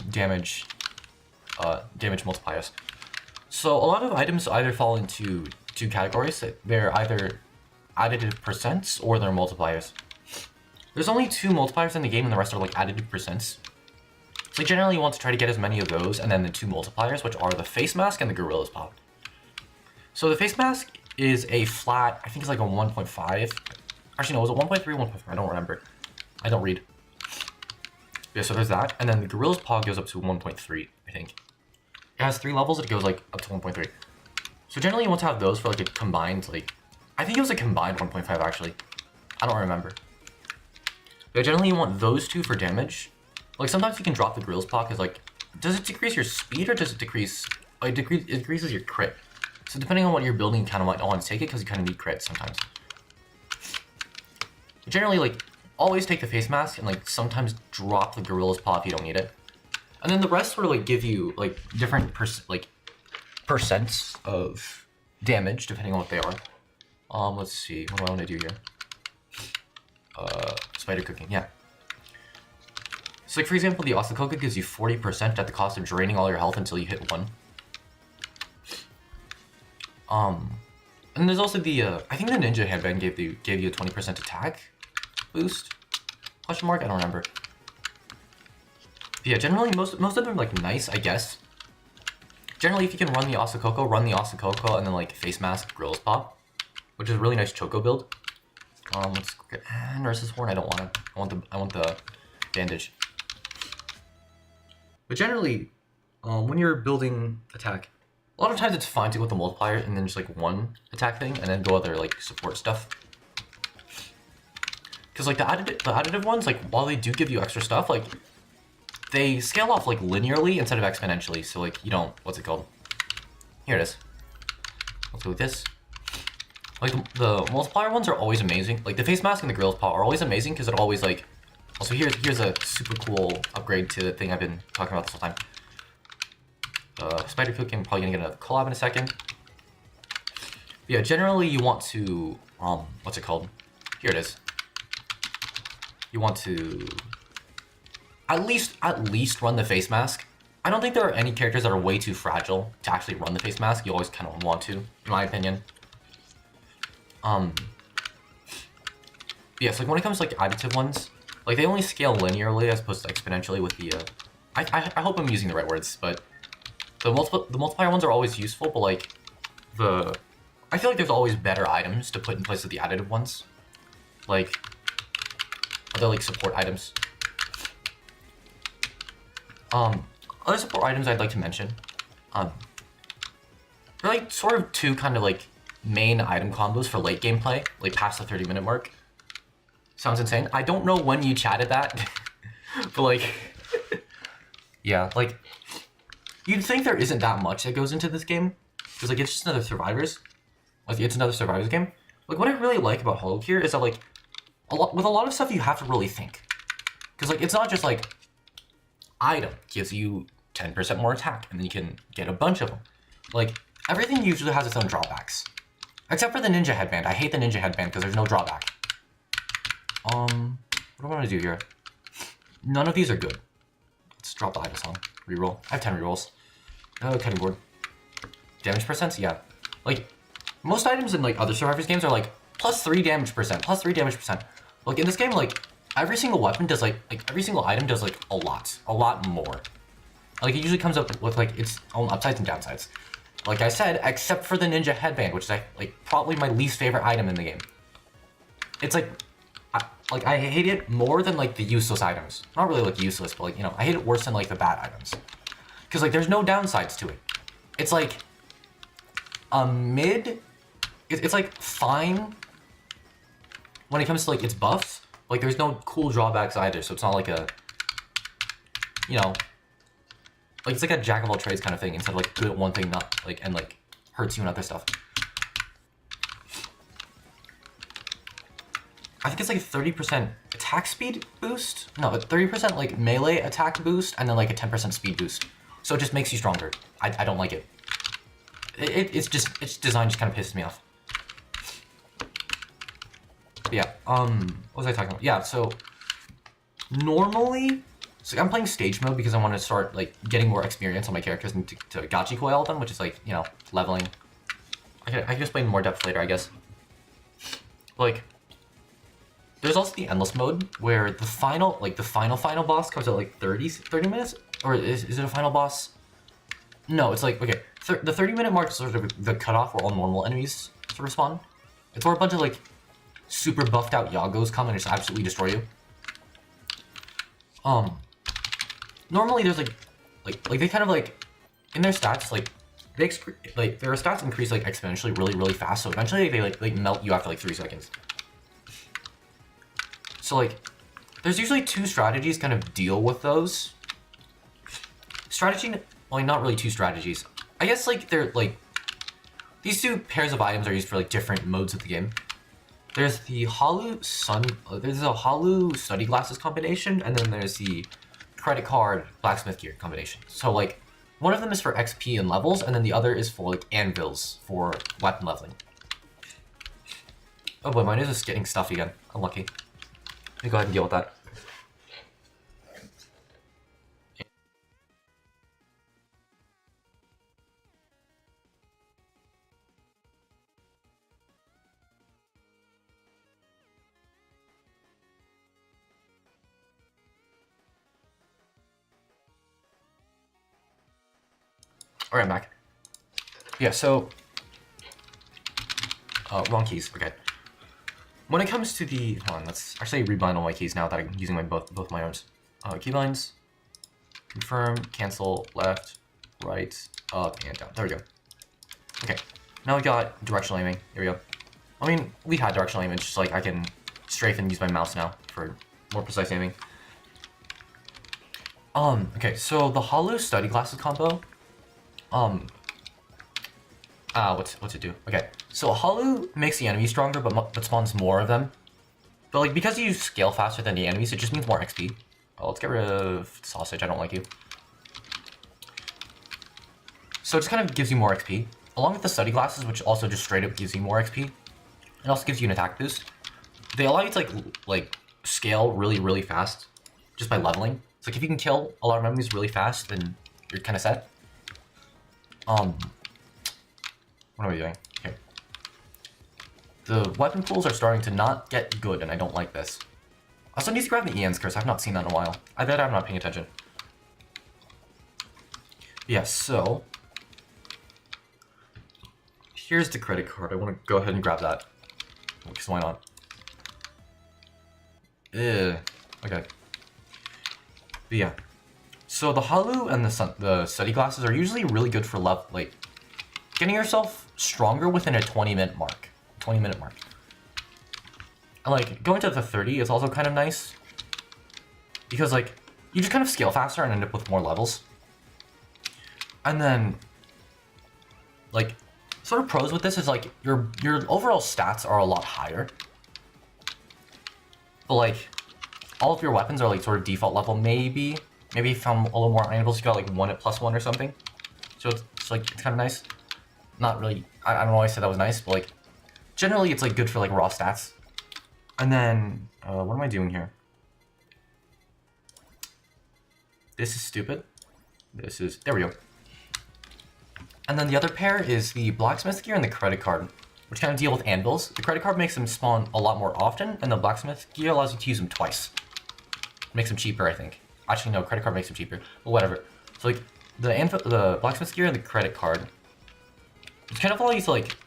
damage multipliers. So a lot of items either fall into 2 categories. They're either additive percents or they're multipliers. There's only 2 multipliers in the game and the rest are like additive percents. So generally you want to try to get as many of those and then the 2 multipliers, which are the face mask and the gorilla's paw. So the face mask is a flat, I think it's like a 1.5. Actually no, was it 1.3 or 1.4? I don't remember. I don't read. Yeah, so there's that. And then the gorilla's paw goes up to 1.3, I think. It has 3 levels, it goes like up to 1.3. So generally you want to have those for like a combined, like, I think it was a combined 1.5 actually. I don't remember. But generally you want those two for damage. Like sometimes you can drop the Gorill's Paw because like, does it decrease your speed or does it decrease, like it decreases your crit. So depending on what you're building, you kind of might want to take it because you kind of need crit sometimes. But generally like, always take the face mask and like sometimes drop the Gorill's Paw if you don't need it. And then the rest sort of like give you like different percents of damage depending on what they are. Let's see, what do I want to do here? Spider cooking, yeah. So like for example, the Osakoka gives you 40% at the cost of draining all your health until you hit 1. And there's also the I think the Ninja Headband gave you a 20% attack boost? Question mark? I don't remember. But yeah, generally most of them are like nice, I guess. Generally, if you can run the Osakoka, and then like face mask, Gorill's Paw, which is a really nice Choco build. Let's get Nurse's Horn. I don't want it. I want the bandage. But generally, when you're building attack, a lot of times it's fine to go with the multiplier and then just like one attack thing, and then go other like support stuff. Because like the additive ones, like while they do give you extra stuff, like they scale off like linearly instead of exponentially. So like you don't, what's it called? Here it is. Let's go with this. Like the multiplier ones are always amazing. Like the face mask and the Gorill's Paw are always amazing because it always like. Also here's a super cool upgrade to the thing I've been talking about this whole time. Spider cooking, probably gonna get another collab in a second. But yeah, generally you want to what's it called? Here it is. You want to at least run the face mask. I don't think there are any characters that are way too fragile to actually run the face mask. You always kind of want to, in my opinion. Yeah, so like when it comes to like additive ones, like they only scale linearly as opposed to exponentially with the I hope I'm using the right words, but the multiplier ones are always useful, but like I feel like there's always better items to put in place of the additive ones. Like other like support items. Other support items I'd like to mention. There are like sort of two kind of like main item combos for late gameplay, like past the 30-minute mark. Sounds insane. I don't know when you chatted that, but like, yeah, like, you'd think there isn't that much that goes into this game, because like it's just another Survivors. Like it's another Survivors game. Like what I really like about HOLOCURE is that like, with a lot of stuff you have to really think, because like it's not just like, item gives you 10% more attack, and then you can get a bunch of them. Like everything usually has its own drawbacks, except for the Ninja Headband. I hate the Ninja Headband because there's no drawback. What do I want to do here? None of these are good. Let's drop the item song. Reroll. I have 10 rerolls. Cutting board. Damage percents? Yeah. Like, most items in like other Survivors games are like +3 damage percent, +3 damage percent. Like in this game, like every single weapon does like every single item does like a lot more. Like it usually comes up with like its own upsides and downsides. Like I said, except for the Ninja Headband, which is like probably my least favorite item in the game. It's like I hate it more than like the useless items. Not really like useless, but like, you know, I hate it worse than like the bad items. Because like there's no downsides to it. It's like a mid, it's like fine when it comes to like its buffs. Like there's no cool drawbacks either, so it's not like a, you know, like it's like a jack of all trades kind of thing instead of like good at one thing, not like, and like hurts you and other stuff. I think it's like a 30% attack speed boost. No, a 30% like melee attack boost, and then like a 10% speed boost. So it just makes you stronger. I don't like it. Its design just kind of pisses me off. But yeah, what was I talking about? Yeah, so normally, so I'm playing stage mode because I want to start like getting more experience on my characters and to gachi koi all of them, which is like, you know, leveling. I can explain in more depth later, I guess. Like, there's also the endless mode where the final boss comes at like 30 minutes, or is it a final boss? No, it's like, okay, the 30-minute mark is sort of the cutoff where all normal enemies sort of spawn. It's where a bunch of like super buffed out Yagos come and just absolutely destroy you. Normally there's like they kind of like in their stats like their stats increase like exponentially really fast. So eventually they like melt you after like 3 seconds. So like there's usually two strategies kind of deal with those. Well, not really two strategies. I guess like they're like, these two pairs of items are used for like different modes of the game. There's the there's a hollow study glasses combination, and then there's the credit card blacksmith gear combination. So like, one of them is for XP and levels, and then the other is for like anvils for weapon leveling. Oh boy, mine is just getting stuffy again. Unlucky. Let me go ahead and deal with that. Alright, I'm back. Yeah, so... wrong keys, okay. When it comes to the... Hold on, let's actually rebind all my keys now that I'm using both my arms. Keybinds, confirm, cancel, left, right, up, and down. There we go. Okay, now we got directional aiming. Here we go. I mean, we had directional aiming, it's just like I can strafe and use my mouse now for more precise aiming. Okay, so the hollow study glasses combo, what's it do? Okay, so hollow makes the enemy stronger, but spawns more of them. But like, because you scale faster than the enemies, it just means more XP. Oh, let's get rid of sausage, I don't like you. So it just kind of gives you more XP. Along with the study glasses, which also just straight up gives you more XP. It also gives you an attack boost. They allow you to like scale really fast just by leveling. It's like if you can kill a lot of enemies really fast, then you're kind of set. What are we doing? Here. The weapon pools are starting to not get good, and I don't like this. I also need to grab the Ian's curse. I've not seen that in a while. I bet I'm not paying attention. Yeah, so... here's the credit card. I want to go ahead and grab that. Because why not? Okay. But yeah. So the hollow and the study glasses are usually really good for like getting yourself stronger within a 20-minute mark. And like going to the 30 is also kind of nice because like you just kind of scale faster and end up with more levels. And then like sort of pros with this is like your overall stats are a lot higher. But like all of your weapons are like sort of default level, maybe you found a little more anvils, you got like 1 at +1 or something. So it's like, it's kind of nice. Not really, I don't know why I said that was nice, but like, generally it's like good for like raw stats. And then, what am I doing here? This is stupid. There we go. And then the other pair is the blacksmith gear and the credit card, which kind of deal with anvils. The credit card makes them spawn a lot more often, and the blacksmith gear allows you to use them twice. Makes them cheaper, I think. Actually, no, credit card makes them cheaper, but whatever. So like, the blacksmith gear and the credit card, it's kind of allow you to like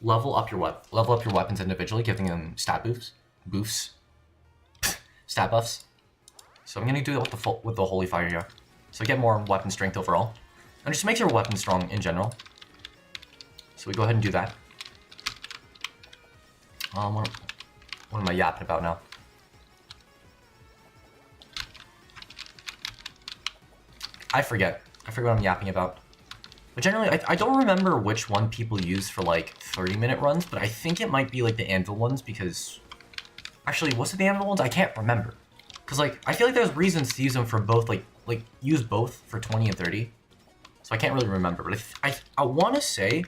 level up your weapons individually, giving them stat buffs, stat buffs. So I'm gonna do it with the holy fire here, so get more weapon strength overall, and just makes your weapon strong in general. So we go ahead and do that. What am I yapping about now? I forget what I'm yapping about. But generally, I don't remember which one people use for like 30-minute runs, but I think it might be like the anvil ones because... Actually, was it the anvil ones? I can't remember. Because like, I feel like there's reasons to use them for both, like use both for 20 and 30. So I can't really remember, but I want to say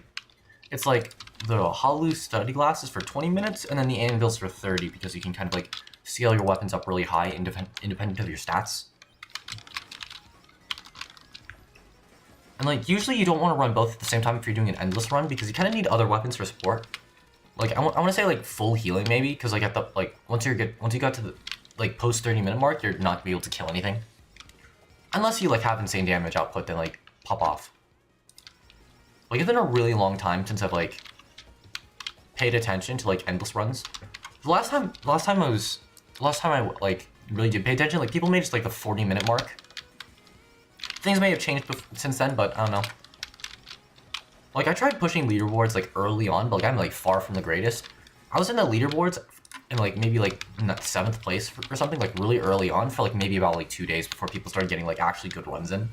it's like the hollow study glasses for 20 minutes and then the anvils for 30 because you can kind of like scale your weapons up really high independent of your stats. And like, usually you don't want to run both at the same time if you're doing an endless run because you kind of need other weapons for support. Like, I want to say like full healing maybe, because like at the, like, once you got to the, like, post 30-minute mark, you're not gonna be able to kill anything. Unless you like have insane damage output, then like, pop off. Like, it's been a really long time since I've like, paid attention to like endless runs. The last time I like, really did pay attention, like, people made just like the 40-minute mark. Things may have changed since then, but I don't know. Like, I tried pushing leaderboards, like, early on, but, like, I'm, like, far from the greatest. I was in the leaderboards in like maybe like in that 7th place or something, like really early on for like maybe about like 2 days before people started getting like actually good runs in.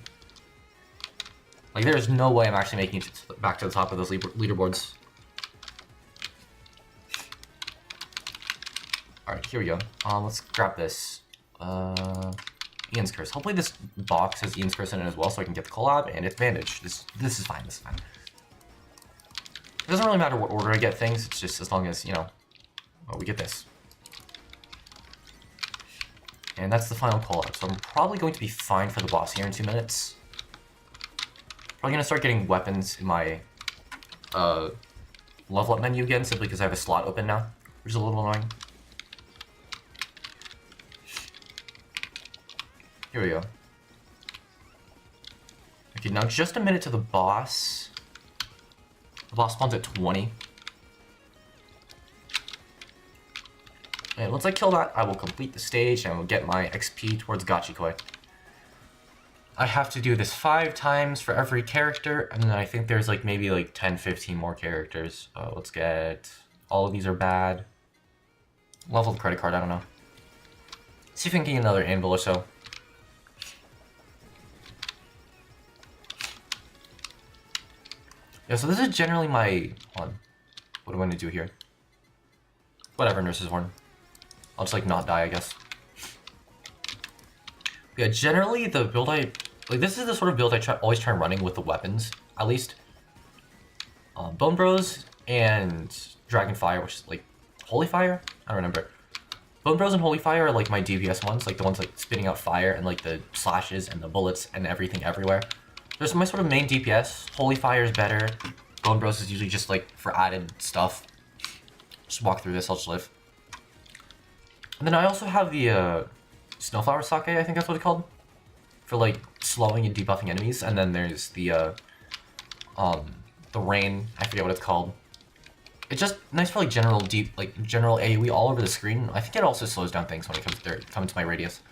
Like there's no way I'm actually making it back to the top of those leaderboards. Alright, here we go. Let's grab this. Ian's Curse. Hopefully this box has Ian's Curse in it as well so I can get the collab and advantage. This is fine, this is fine. It doesn't really matter what order I get things, it's just as long as, you know, well, we get this. And that's the final collab, so I'm probably going to be fine for the boss here in 2 minutes. Probably gonna start getting weapons in my level up menu again, simply because I have a slot open now, which is a little annoying. Here we go. Okay, now just a minute to the boss. The boss spawns at 20. And once I kill that, I will complete the stage and I will get my XP towards Gachikoi. I have to do this 5 times for every character, and then I think there's like maybe like 10, 15 more characters. Let's get... all of these are bad. Level the credit card, I don't know. See if we can get another anvil or so. Yeah, so this is generally my... hold on. What do I want to do here? Whatever, Nurse's Horn. I'll just like not die, I guess. Yeah, generally the build I... like this is the sort of build I always try running with the weapons, at least. Bone Bros and Dragon Fire, which is like... Holy Fire? I don't remember. Bone Bros and Holy Fire are like my DPS ones, like the ones like spitting out fire and like the slashes and the bullets and everything everywhere. There's my sort of main DPS. Holy Fire is better. Bone Bros is usually just like for added stuff. Just walk through this, I'll just live. And then I also have the Snowflower Sake, I think that's what it's called. For like slowing and debuffing enemies. And then there's the Rain, I forget what it's called. It's just nice for like general general AoE all over the screen. I think it also slows down things when it comes to my radius.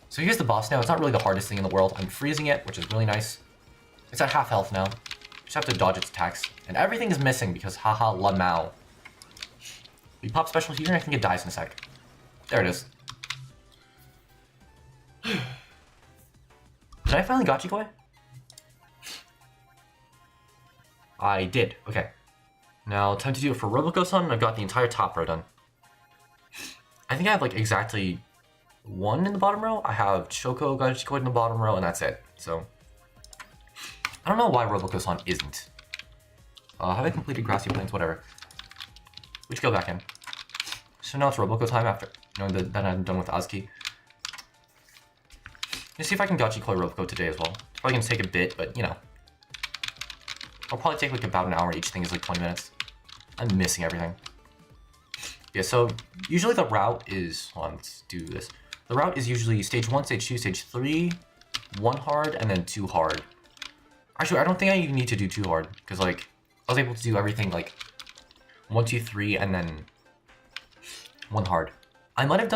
So here's the boss now. It's not really the hardest thing in the world. I'm freezing it, which is really nice. It's at half health now. Just have to dodge its attacks. And everything is missing because haha Lamau. We pop special here and I think it dies in a sec. There it is. Did I finally Gachikoi? I did. Okay. Now time to do it for Roboco-san. I've got the entire top row done. I think I have like exactly 1 in the bottom row. I have Choco Gachikoi in the bottom row and that's it. So I don't know why Roboco-san isn't. Have I completed Grassy Plains? Whatever. We should go back in. So now it's Roboco time after knowing that I'm done with Azuki. Let's see if I can Gachikoi Roboco today as well. It's probably gonna take a bit, but you know. I'll probably take like about an hour. Each thing is like 20 minutes. I'm missing everything. Yeah, so usually the route is... hold on, let's do this. The route is usually stage 1, stage 2, stage 3, 1 hard, and then 2 hard. Actually, I don't think I even need to do 2 hard, because like, I was able to do everything like 1, 2, 3, and then 1 hard. I might have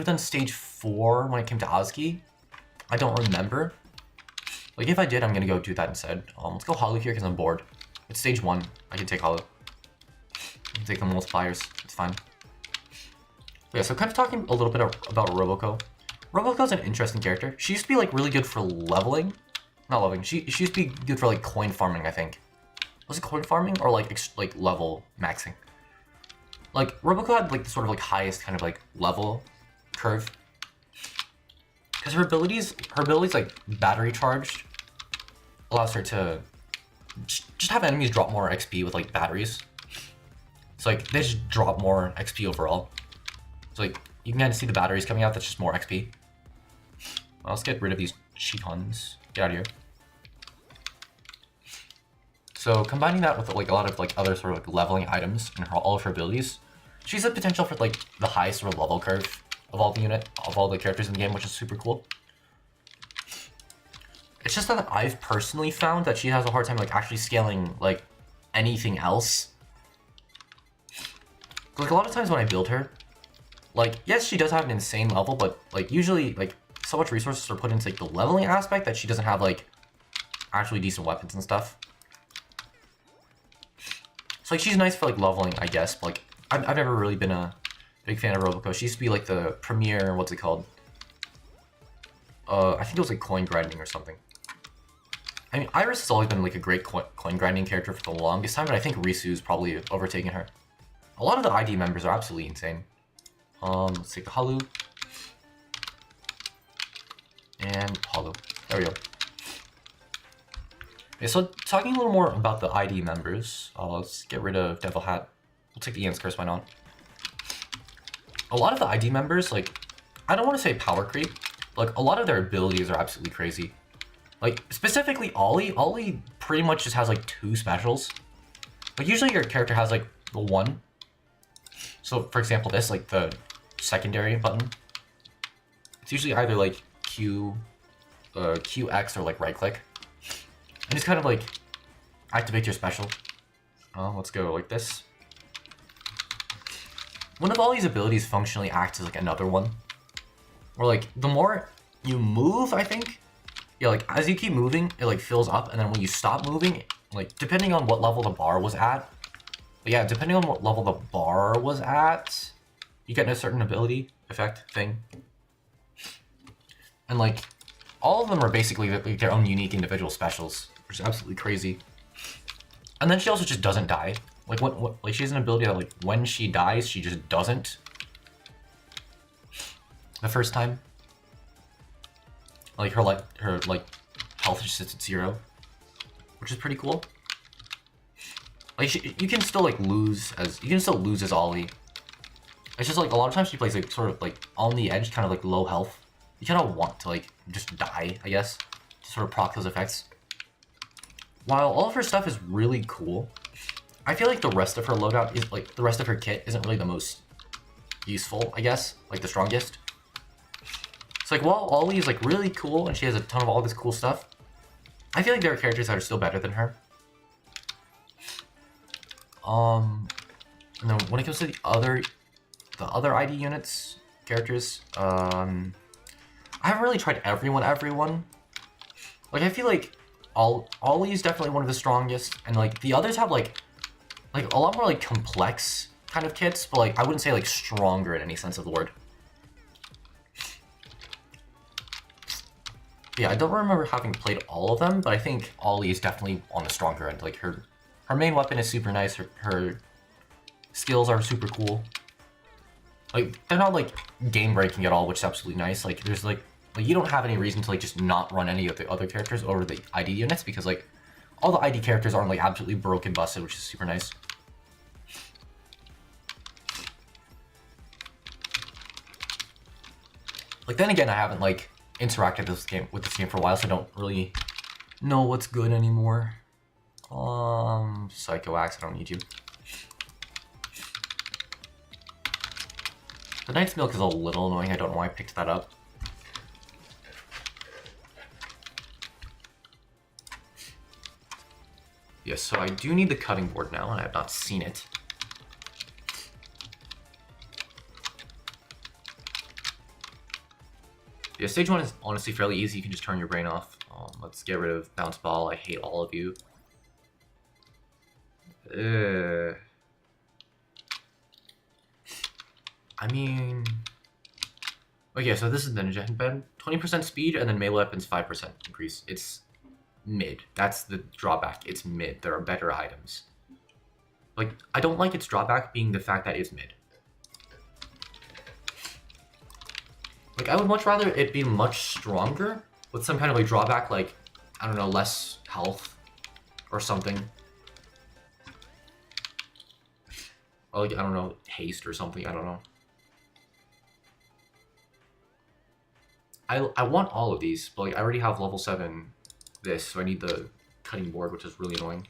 done stage 4 when it came to Azuki. I don't remember. Like if I did, I'm gonna go do that instead. Let's go HOLOCURE because I'm bored. It's stage 1. I can take HOLO. I can take the multipliers. It's fine. But yeah, so kind of talking a little bit about Roboco. Roboco's an interesting character. She used to be like really good for leveling. Not leveling. She used to be good for like coin farming, I think. Was it coin farming or like level maxing? Like Roboco had like the sort of like highest kind of like level curve. Because her abilities like battery charged allows her to just have enemies drop more XP with like batteries. So like they just drop more XP overall. So like you can kind of see the batteries coming out. That's just more XP. Well, let's get rid of these Chitons. Get out of here. So combining that with like a lot of like other sort of like leveling items and all of her abilities, she's the potential for like the highest sort of level curve of all the characters in the game, which is super cool. It's just that I've personally found that she has a hard time like actually scaling like anything else. Like a lot of times when I build her, like yes, she does have an insane level, but like usually like so much resources are put into like the leveling aspect that she doesn't have like actually decent weapons and stuff. So like she's nice for like leveling, I guess, but like I've never really been a Big fan of Roboco. She used to be like the premier, what's it called? I think it was like coin grinding or something. I mean, Iris has always been like a great coin grinding character for the longest time, but I think Risu's probably overtaken her. A lot of the ID members are absolutely insane. Let's take the hallo. And hallo. There we go. Okay, so talking a little more about the ID members, let's get rid of Devil Hat. We'll take the Ian's Curse, why not? A lot of the ID members, like, I don't want to say power creep, like, a lot of their abilities are absolutely crazy. Like, specifically Ollie. Ollie pretty much just has, like, 2 specials. Like, usually your character has, like, the 1. So, for example, this, like, the secondary button. It's usually either, like, QX or, like, right-click. And just kind of, like, activate your special. Let's go like this. One of Ollie's abilities functionally acts as, like, another one. Or, like, the more you move, I think, yeah, like, as you keep moving, it, like, fills up, and then when you stop moving, like, depending on what level the bar was at, but yeah, depending on what level the bar was at, you get a certain ability, effect, thing. And, like, all of them are basically like, their own unique individual specials, which is absolutely crazy. And then she also just doesn't die. Like, like, she has an ability that, like, when she dies, she just doesn't. The first time. Like, her health just sits at 0, which is pretty cool. Like, you can still, like, lose as Ollie. It's just, like, a lot of times she plays, like, sort of, like, on the edge, kind of, like, low health. You kind of want to, like, just die, I guess, to sort of proc those effects. While all of her stuff is really cool, I feel like the rest of her loadout is, like, the rest of her kit isn't really the most useful, I guess, like, the strongest. It's like, while Ollie is, like, really cool, and she has a ton of all this cool stuff, I feel like there are characters that are still better than her. And then when it comes to the other ID units, characters, I haven't really tried everyone. Like, I feel like Ollie is definitely one of the strongest, and, like, the others have, like a lot more, like, complex kind of kits, but, like, I wouldn't say, like, stronger in any sense of the word. Yeah, I don't remember having played all of them, but I think Ollie is definitely on the stronger end. Like, her main weapon is super nice, her skills are super cool. Like, they're not, like, game-breaking at all, which is absolutely nice. Like, there's, like, you don't have any reason to, like, just not run any of the other characters over the ID units, because, like, all the ID characters aren't, like, absolutely broken busted, which is super nice. Like, then again, I haven't, like, interacted with this game for a while, so I don't really know what's good anymore. Psycho Axe, I don't need you. The Knight's Milk is a little annoying, I don't know why I picked that up. Yes, so I do need the cutting board now, and I have not seen it. Yeah, stage 1 is honestly fairly easy, you can just turn your brain off. Let's get rid of Bounce Ball, I hate all of you. I mean... Okay, so this is the Ninja Headband. 20% speed, and then melee weapons 5% increase. It's mid. That's the drawback. It's mid. There are better items. Like, I don't like its drawback being the fact that it's mid. Like, I would much rather it be much stronger with some kind of, like, drawback, like, I don't know, less health or something. Or, like, I don't know, haste or something, I don't know. I want all of these, but, like, I already have level 7 this, so I need the cutting board, which is really annoying.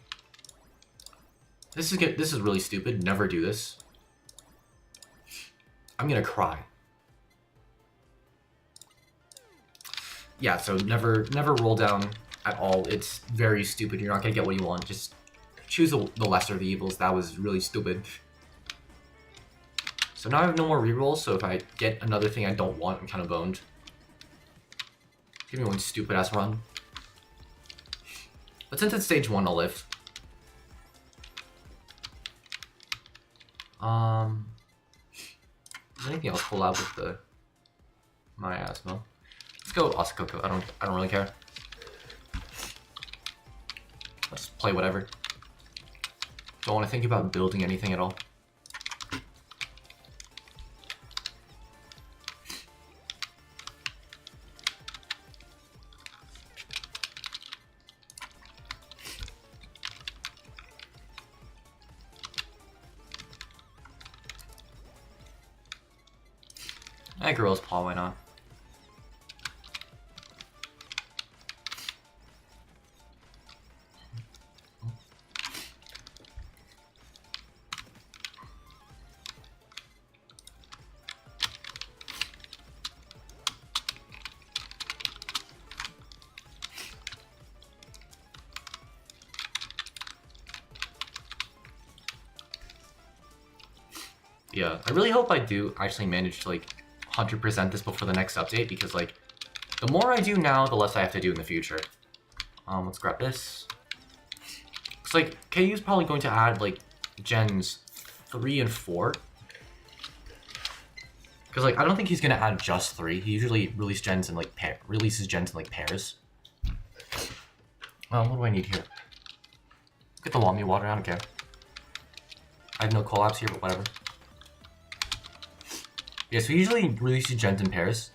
This is really stupid. Never do this. I'm gonna cry. Yeah, so never roll down at all. It's very stupid. You're not gonna get what you want. Just choose the lesser of the evils. That was really stupid. So now I have no more rerolls, so if I get another thing I don't want, I'm kind of boned. Give me one stupid ass run. But since it's stage 1, I'll live. Is anything else collab with the miasma? Let's go Osakoko. I don't really care. Let's play whatever. Don't want to think about building anything at all. Gorilla's Paw, why not? Yeah, I really hope I do actually manage to like 100% this before the next update, because like the more I do now, the less I have to do in the future. Let's grab this. Looks like KU's probably going to add like gens 3 and 4. Because like I don't think he's gonna add just 3. He usually releases gens in like pairs. What do I need here? Get the Wami water, I don't care. I have no collabs here, but whatever. Yeah, so he usually releases gens in pairs.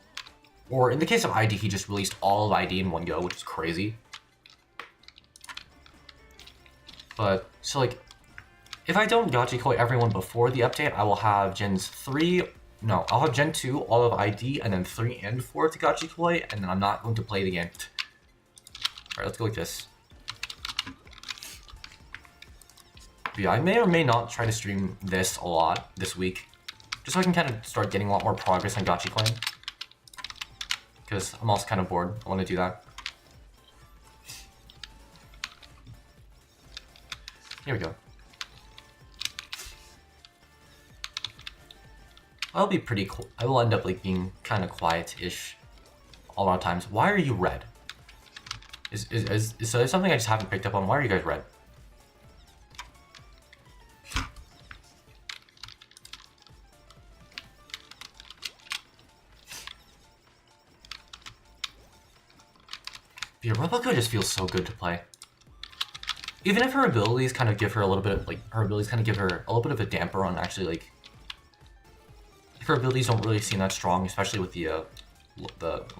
Or in the case of ID, he just released all of ID in one go, which is crazy. But, so like, if I don't Gachikoi everyone before the update, I will have gens 3, no, I'll have gen 2, all of ID, and then 3 and 4 to Gachikoi, and then I'm not going to play the game. Alright, let's go like this. But yeah, I may or may not try to stream this a lot this week. Just so I can kind of start getting a lot more progress on Gachikoi. Because I'm also kind of bored. I want to do that. Here we go. I'll be pretty cool. I will end up like being kind of quiet-ish a lot of times. Why are you red? So there's something I just haven't picked up on. Why are you guys red? Yeah, Roboco just feels so good to play. Even if her abilities kind of give her a little bit of, like, her abilities kind of give her a little bit of a damper on actually, like, her abilities don't really seem that strong, especially with the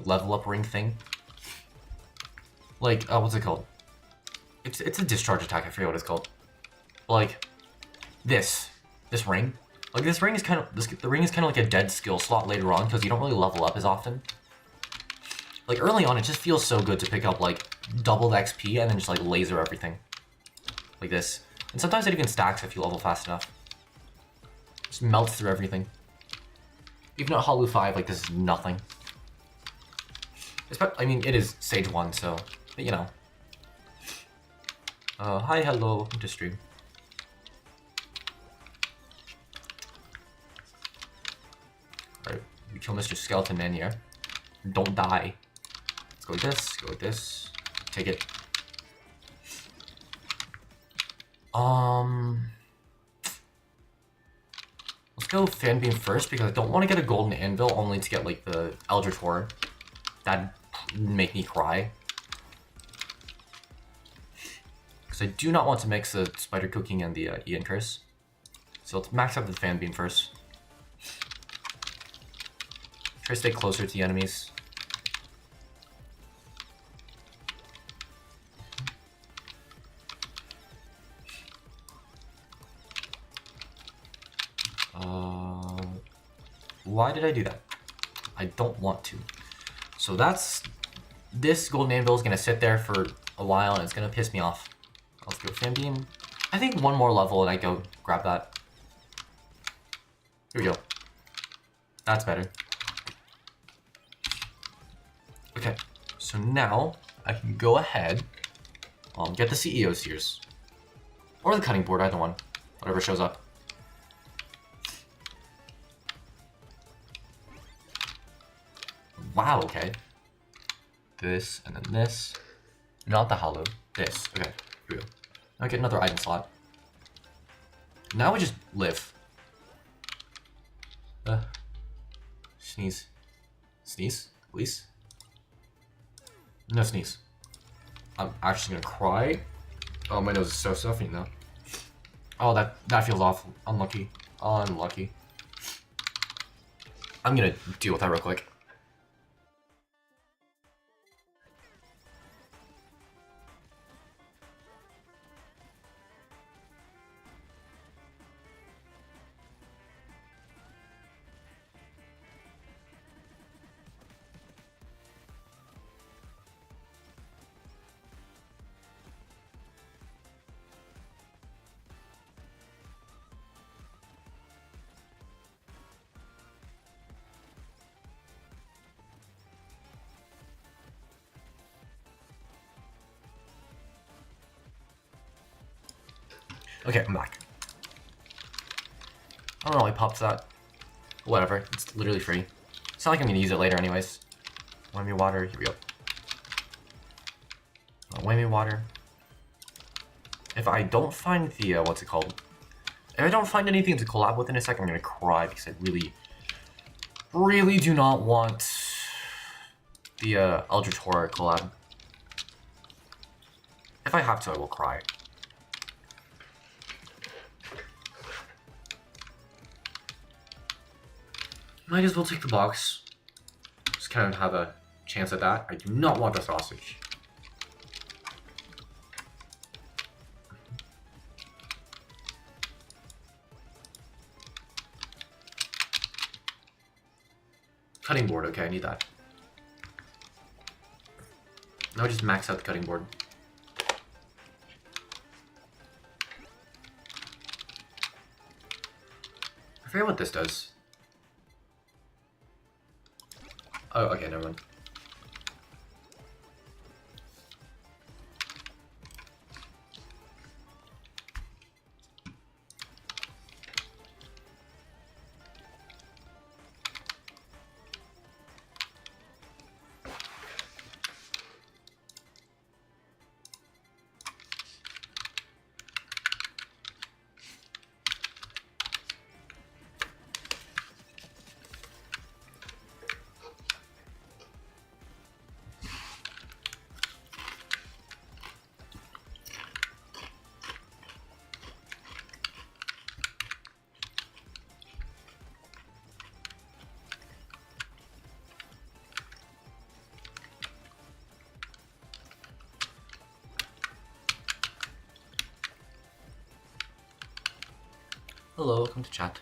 level up ring thing. Like, what's it called? It's a discharge attack, I forget what it's called. But like, this ring. Like, this ring is kind of, the ring is kind of like a dead skill slot later on, because you don't really level up as often. Like, early on, it just feels so good to pick up, like, doubled XP and then just, like, laser everything. Like this. And sometimes it even stacks if you level fast enough. Just melts through everything. Even at Holo 5, like, this is nothing. I mean, it is Stage 1, so, but, you know. Hi, hello, welcome to stream. Alright, we kill Mr. Skeleton Man here. Don't die. Let's go like this, go like this. Take it. Let's go Fan Beam first, because I don't want to get a Golden Anvil only to get, like, the Eldritch Horror. That'd make me cry. Because I do not want to mix the Spider Cooking and the Ian Curse. So let's max out the Fan Beam first. Try to stay closer to the enemies. Why did I do that? I don't want to. So this Golden Anvil is going to sit there for a while and it's going to piss me off. Let's go Fan Beam. I think one more level and I go grab that. Here we go. That's better. Okay, so now I can go ahead, get the CEO Sears. Or the cutting board, either one. Whatever shows up. Wow, okay. This, and then this. Not the hollow. This. Okay, here we go. Now get another item slot. Now we just live. Sneeze. Sneeze, please. No sneeze. I'm actually gonna cry. Oh, my nose is so stuffy now. Oh, that feels awful. Unlucky. Unlucky. I'm gonna deal with that real quick. Okay, I'm back. I don't know why pops that. Whatever, it's literally free. It's not like I'm gonna use it later anyways. Whammy water, here we go. Whammy water. If I don't find the, what's it called? If I don't find anything to collab with in a second, I'm gonna cry because I really do not want the Eldritch Horror collab. If I have to, I will cry. Might as well take the box. Just kind of have a chance at that. I do not want the sausage. Cutting board, okay, I need that. Now just max out the cutting board. I forget what this does. Oh, okay, never mind. Hello, welcome to chat.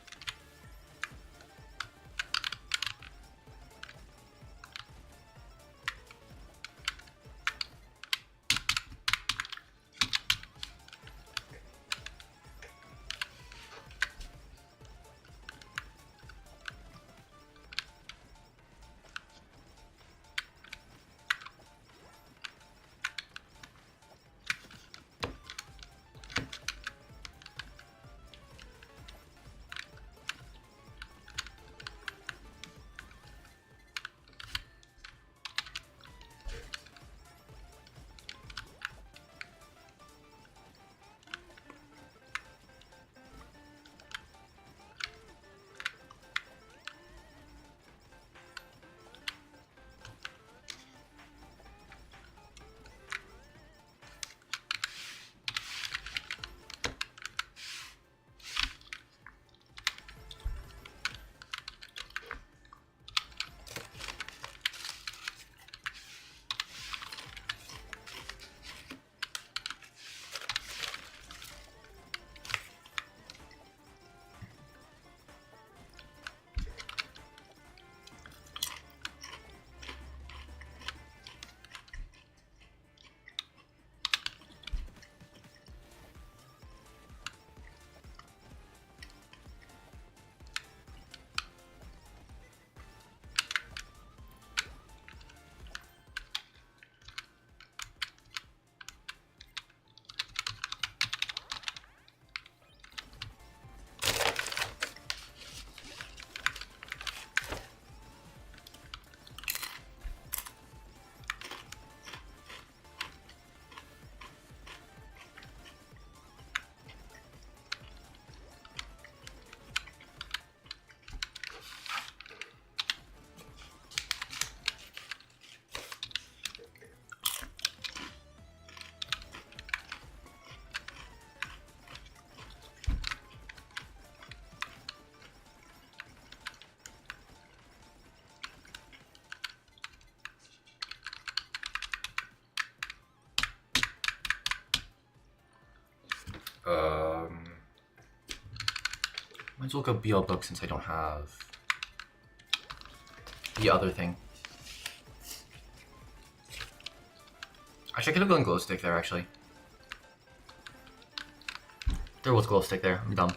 Let's look up BL book since I don't have the other thing. Actually, I could have gone glow stick there, actually. There was glow stick there. I'm dumb.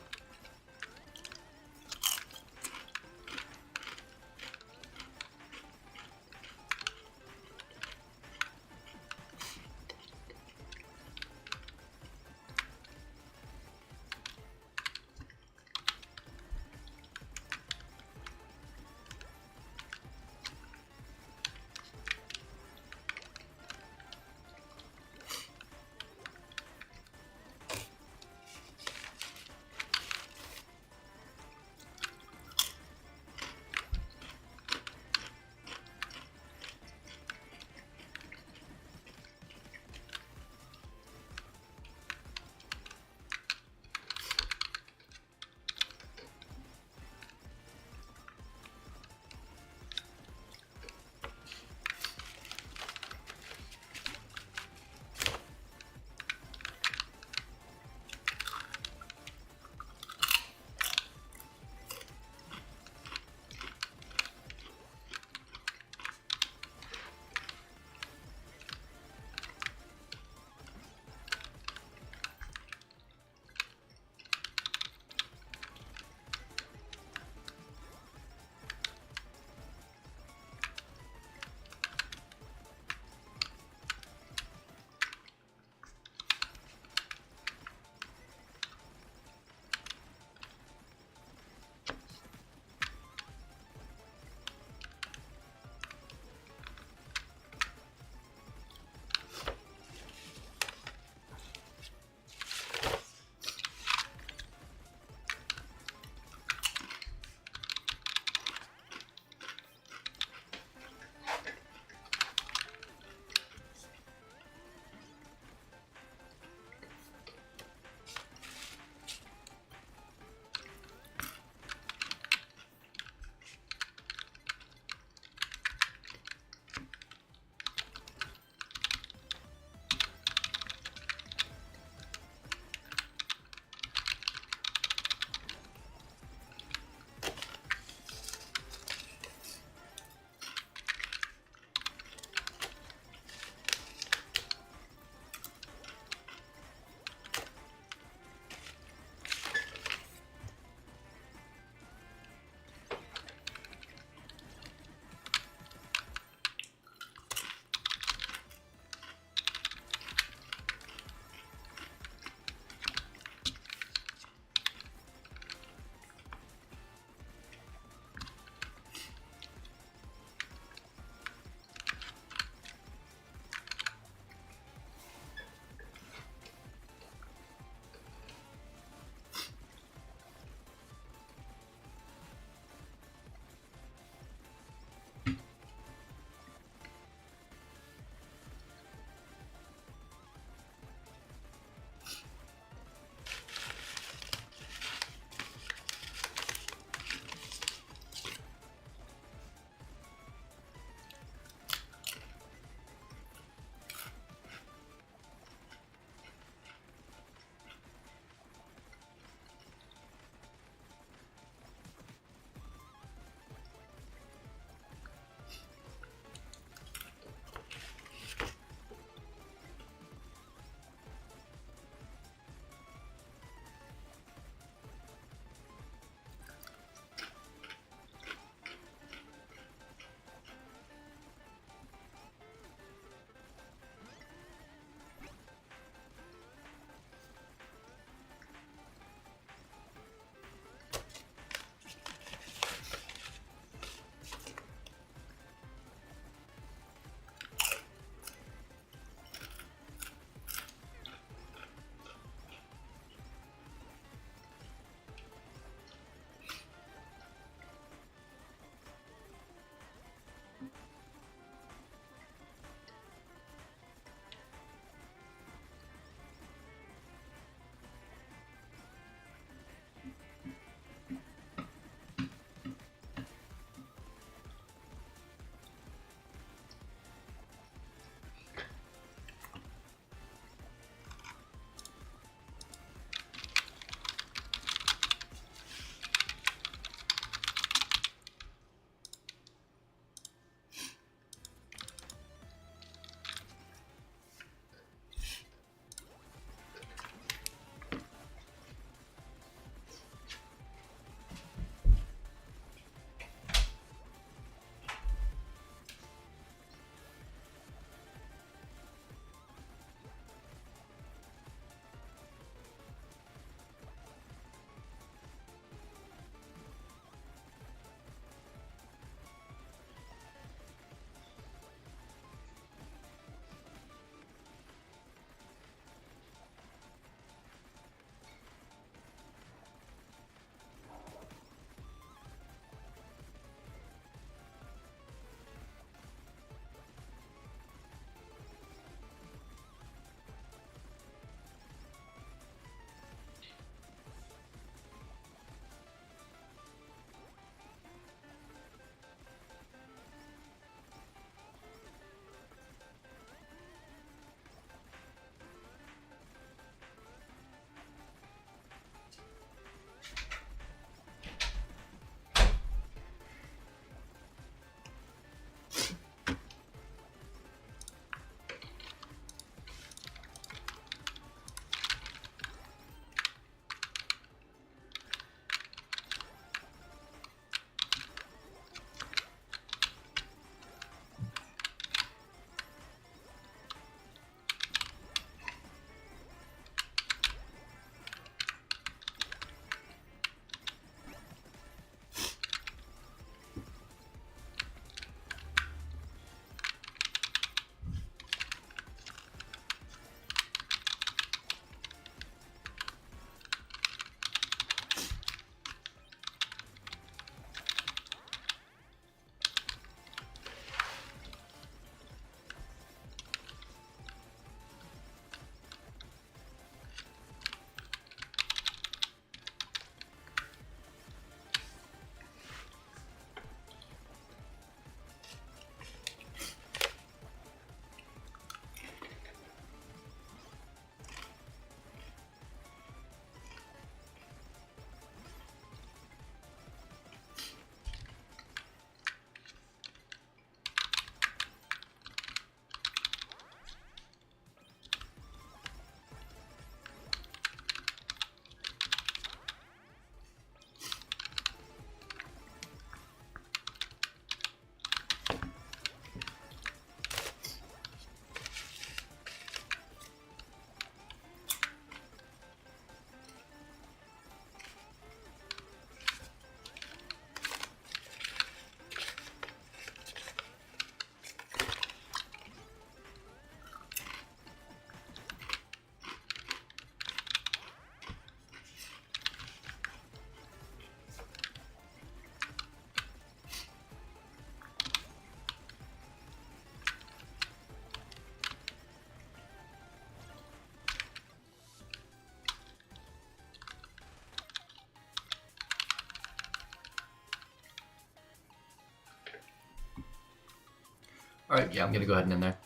Alright, yeah, I'm gonna go ahead and end there.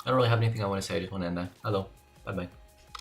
I don't really have anything I want to say, I just want to end there. Hello. Bye-bye.